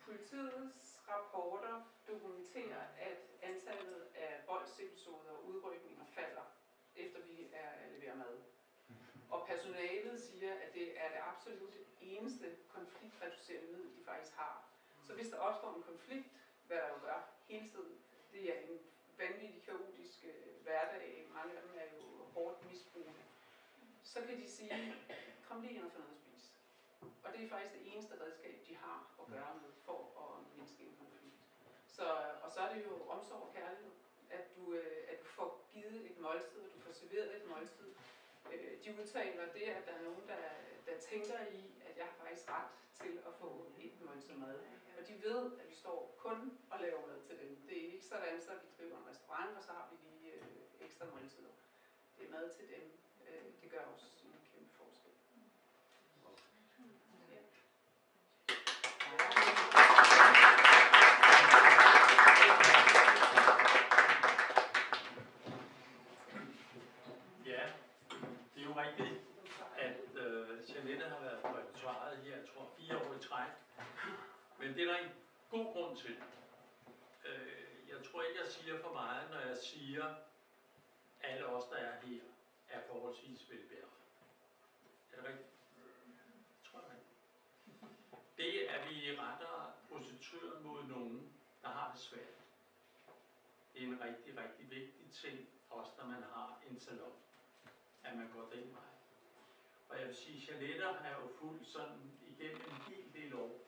politiets rapporter dokumenterer, at antallet af voldsepisoder og udrykninger falder, efter vi leverer mad. Og personalet siger, at det er det absolut eneste konfliktreducerende middel, de faktisk har. Så hvis der opstår en konflikt, hvad der jo gør hele tiden, det er en vanvittig kaotisk hverdag, mange af dem er jo hårdt misbrugende, så kan de sige, kom lige ind og få noget at spise. Og det er faktisk det eneste redskab, de har at gøre med for at mindske en konflikt. Og så er det jo omsorg og kærlighed, at du får givet et måltid, at du får serveret et måltid. De udtaler det, at der er nogen, der tænker i, at jeg har faktisk ret til at få et måltid mad. Og de ved, at vi står kun og laver mad til dem. Det er ikke sådan, så vi driver en restaurant, og så har vi lige ekstra måltider. Det er mad til dem. Det gør også en kæmpe forskel. Ja, det er jo rigtigt, at Jeanette har været på repertoiret her, jeg tror 4 år i træk. Men det er der en god grund til. Jeg tror ikke, jeg siger for meget, når jeg siger, at alle os, der er her, er forholdsvis velbærende. Er det rigtigt? Tror jeg. Det er vi retter prostitueret mod nogen, der har det svært. Det er en rigtig, rigtig vigtig ting, også når man har en salon, at man går den vej. Og jeg vil sige, Jeanette har jo fulgt sådan igennem en hel del år.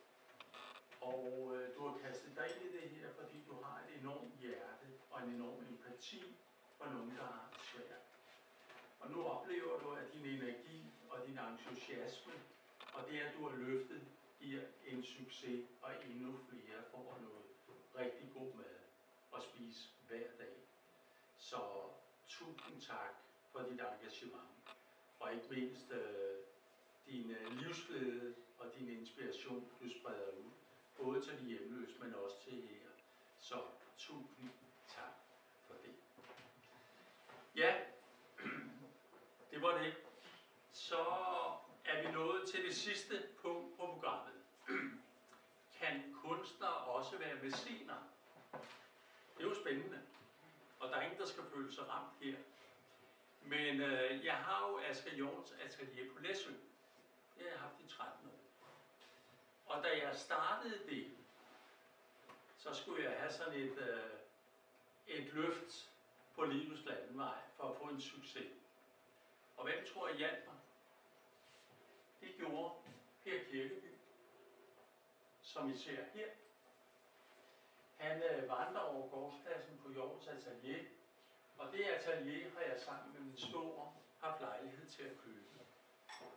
Og du har kastet dig ind i det her, fordi du har et enormt hjerte og en enorm empati for nogen, der har det svært. Og nu oplever du, at din energi og din entusiasme og det, at du har løftet, giver en succes, og endnu flere får noget rigtig god mad at spise hver dag. Så tusind tak for dit engagement, og ikke mindst din livsglæde og din inspiration, du spreder ud, både til de hjemløse, men også til her. Så tusind tak for det. Ja, det var det. Så er vi nået til det sidste punkt på programmet. Kan kunstnere også være mæscener? Det er jo spændende, og der er ingen, der skal føle sig ramt her. Men jeg har jo Asger Jorns atelier på Læsø. Det har jeg haft i 13 år. Og da jeg startede det, så skulle jeg have sådan et løft på livets landevej for at få en succes. Og hvem tror jeg hjalp mig? Det gjorde Per Kirkeby, som I ser her. Han vandrer over gårdspladsen på Jorns atelier, og det atelier har jeg sammen med min store haft lejlighed til at købe.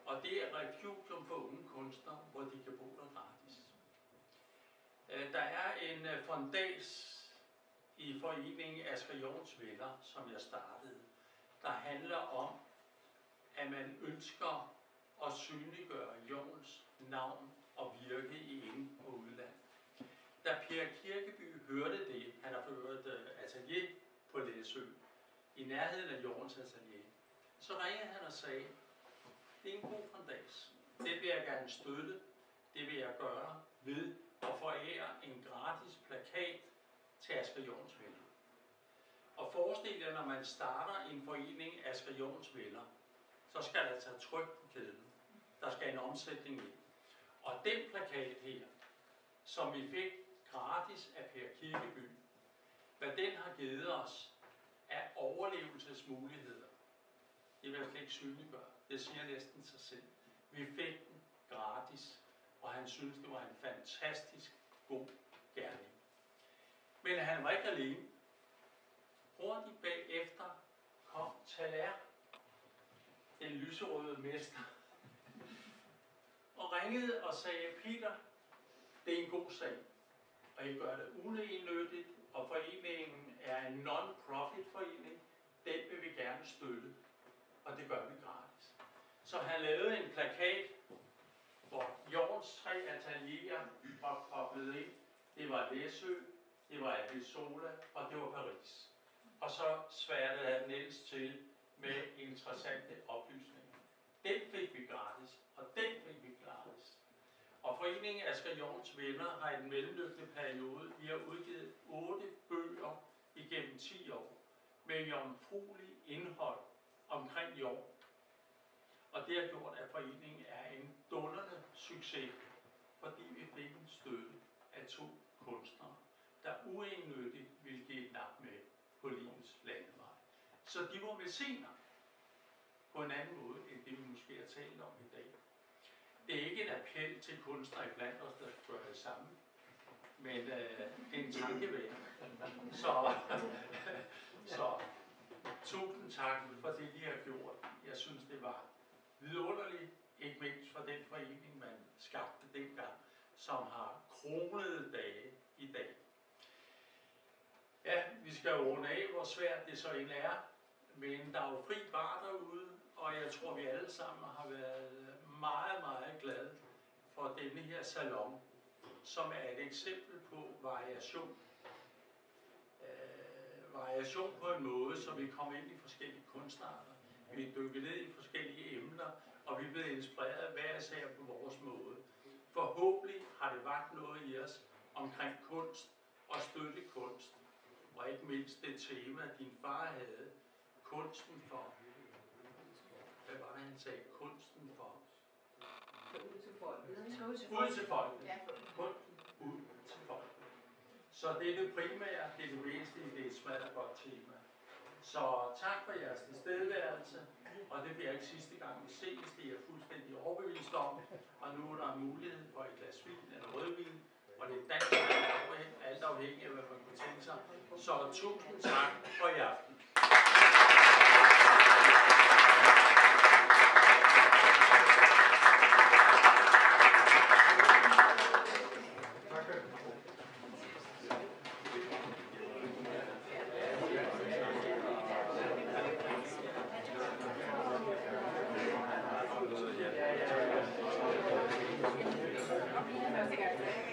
Og det er refugium for unge kunstnere, hvor de kan bo der gratis. Der er en fondas i foreningen Asger Jorns Venner, som jeg startede, der handler om, at man ønsker at synliggøre Jorns navn og virke i ind- og udland. Da Per Kirkeby hørte det, han har ført atelier på Læsø, i nærheden af Jorns atelier, så ringede han og sagde, det er en god fondas. Det vil jeg gerne støtte. Det vil jeg gøre ved at forære en gratis plakat til Asger Jorns Venner. Og forestil jer, når man starter en forening Asger Jorns Venner, så skal der tage tryk på kæden. Der skal en omsætning ind. Og den plakat her, som vi fik gratis af Per Kirkeby, hvad den har givet os, er overlevelsesmuligheder. Det vil jeg slet ikke synliggøre. Det siger næsten sig selv. Vi fik den gratis, og han synes, det var en fantastisk god gerning. Men han var ikke alene. Hurtigt bagefter kom Taler, den lyserøde mester, og ringede og sagde, Peter, det er en god sag, og I gør det unenyttigt, og foreningen er en non-profit forening. Den vil vi gerne støtte, og det gør vi gratis. Så han lavede en plakat, hvor Jorns 3 atelierer var koblet ind. Det var Læsø, det var Abisola, og det var Paris. Og så sværtede han ellers til med interessante oplysninger. Den fik vi gratis, og den fik vi gratis. Og foreningen Asger Jorns Venner har i den mellemliggende periode, vi har udgivet 8 bøger igennem 10 år med jomfruelig indhold omkring jord. Og det har gjort, at foreningen er en dundrende succes, fordi vi fik en støtte af 2 uegennyttigt ville give et nap med på livets landevej. Så de var mæscener på en anden måde, end det vi måske har talt om i dag. Det er ikke en appel til kunstnere iblandt os, der skal gøre det samme, men det er en tankevækker. Så tusind tak for det, de har gjort. Jeg synes, det var vidunderligt, ikke mindst for den forening, man skabte dengang, som har kronede dage i dag. Ja, vi skal runde af, hvor svært det så end er, men der er jo fri bar derude, og jeg tror, vi alle sammen har været meget, meget glade for denne her salon, som er et eksempel på variation. Variation på en måde, så vi kommer ind i forskellige kunstarter. Vi er dykket ned i forskellige emner, og vi er blevet inspireret hver især på vores måde. Forhåbentlig har det vakt noget i os omkring kunst og støttekunst, og ikke mindst det tema, din far havde, kunsten for, hvad var det, han sagde? Kunsten for? Ud til folket. Ud til folket. Kunsten ud til folket. Så det er det primære, det er det væsentlige, det er et smadret godt tema. Så tak for jeres tilstedeværelse, og det bliver ikke sidste gang vi ses, det er jeg fuldstændig overbevist om. Og nu er der en mulighed for et glas vin eller rødvin, og det er dansk, alt afhængig af hvad man kunne tænke sig. Så tusind tak for i aften. Gracias.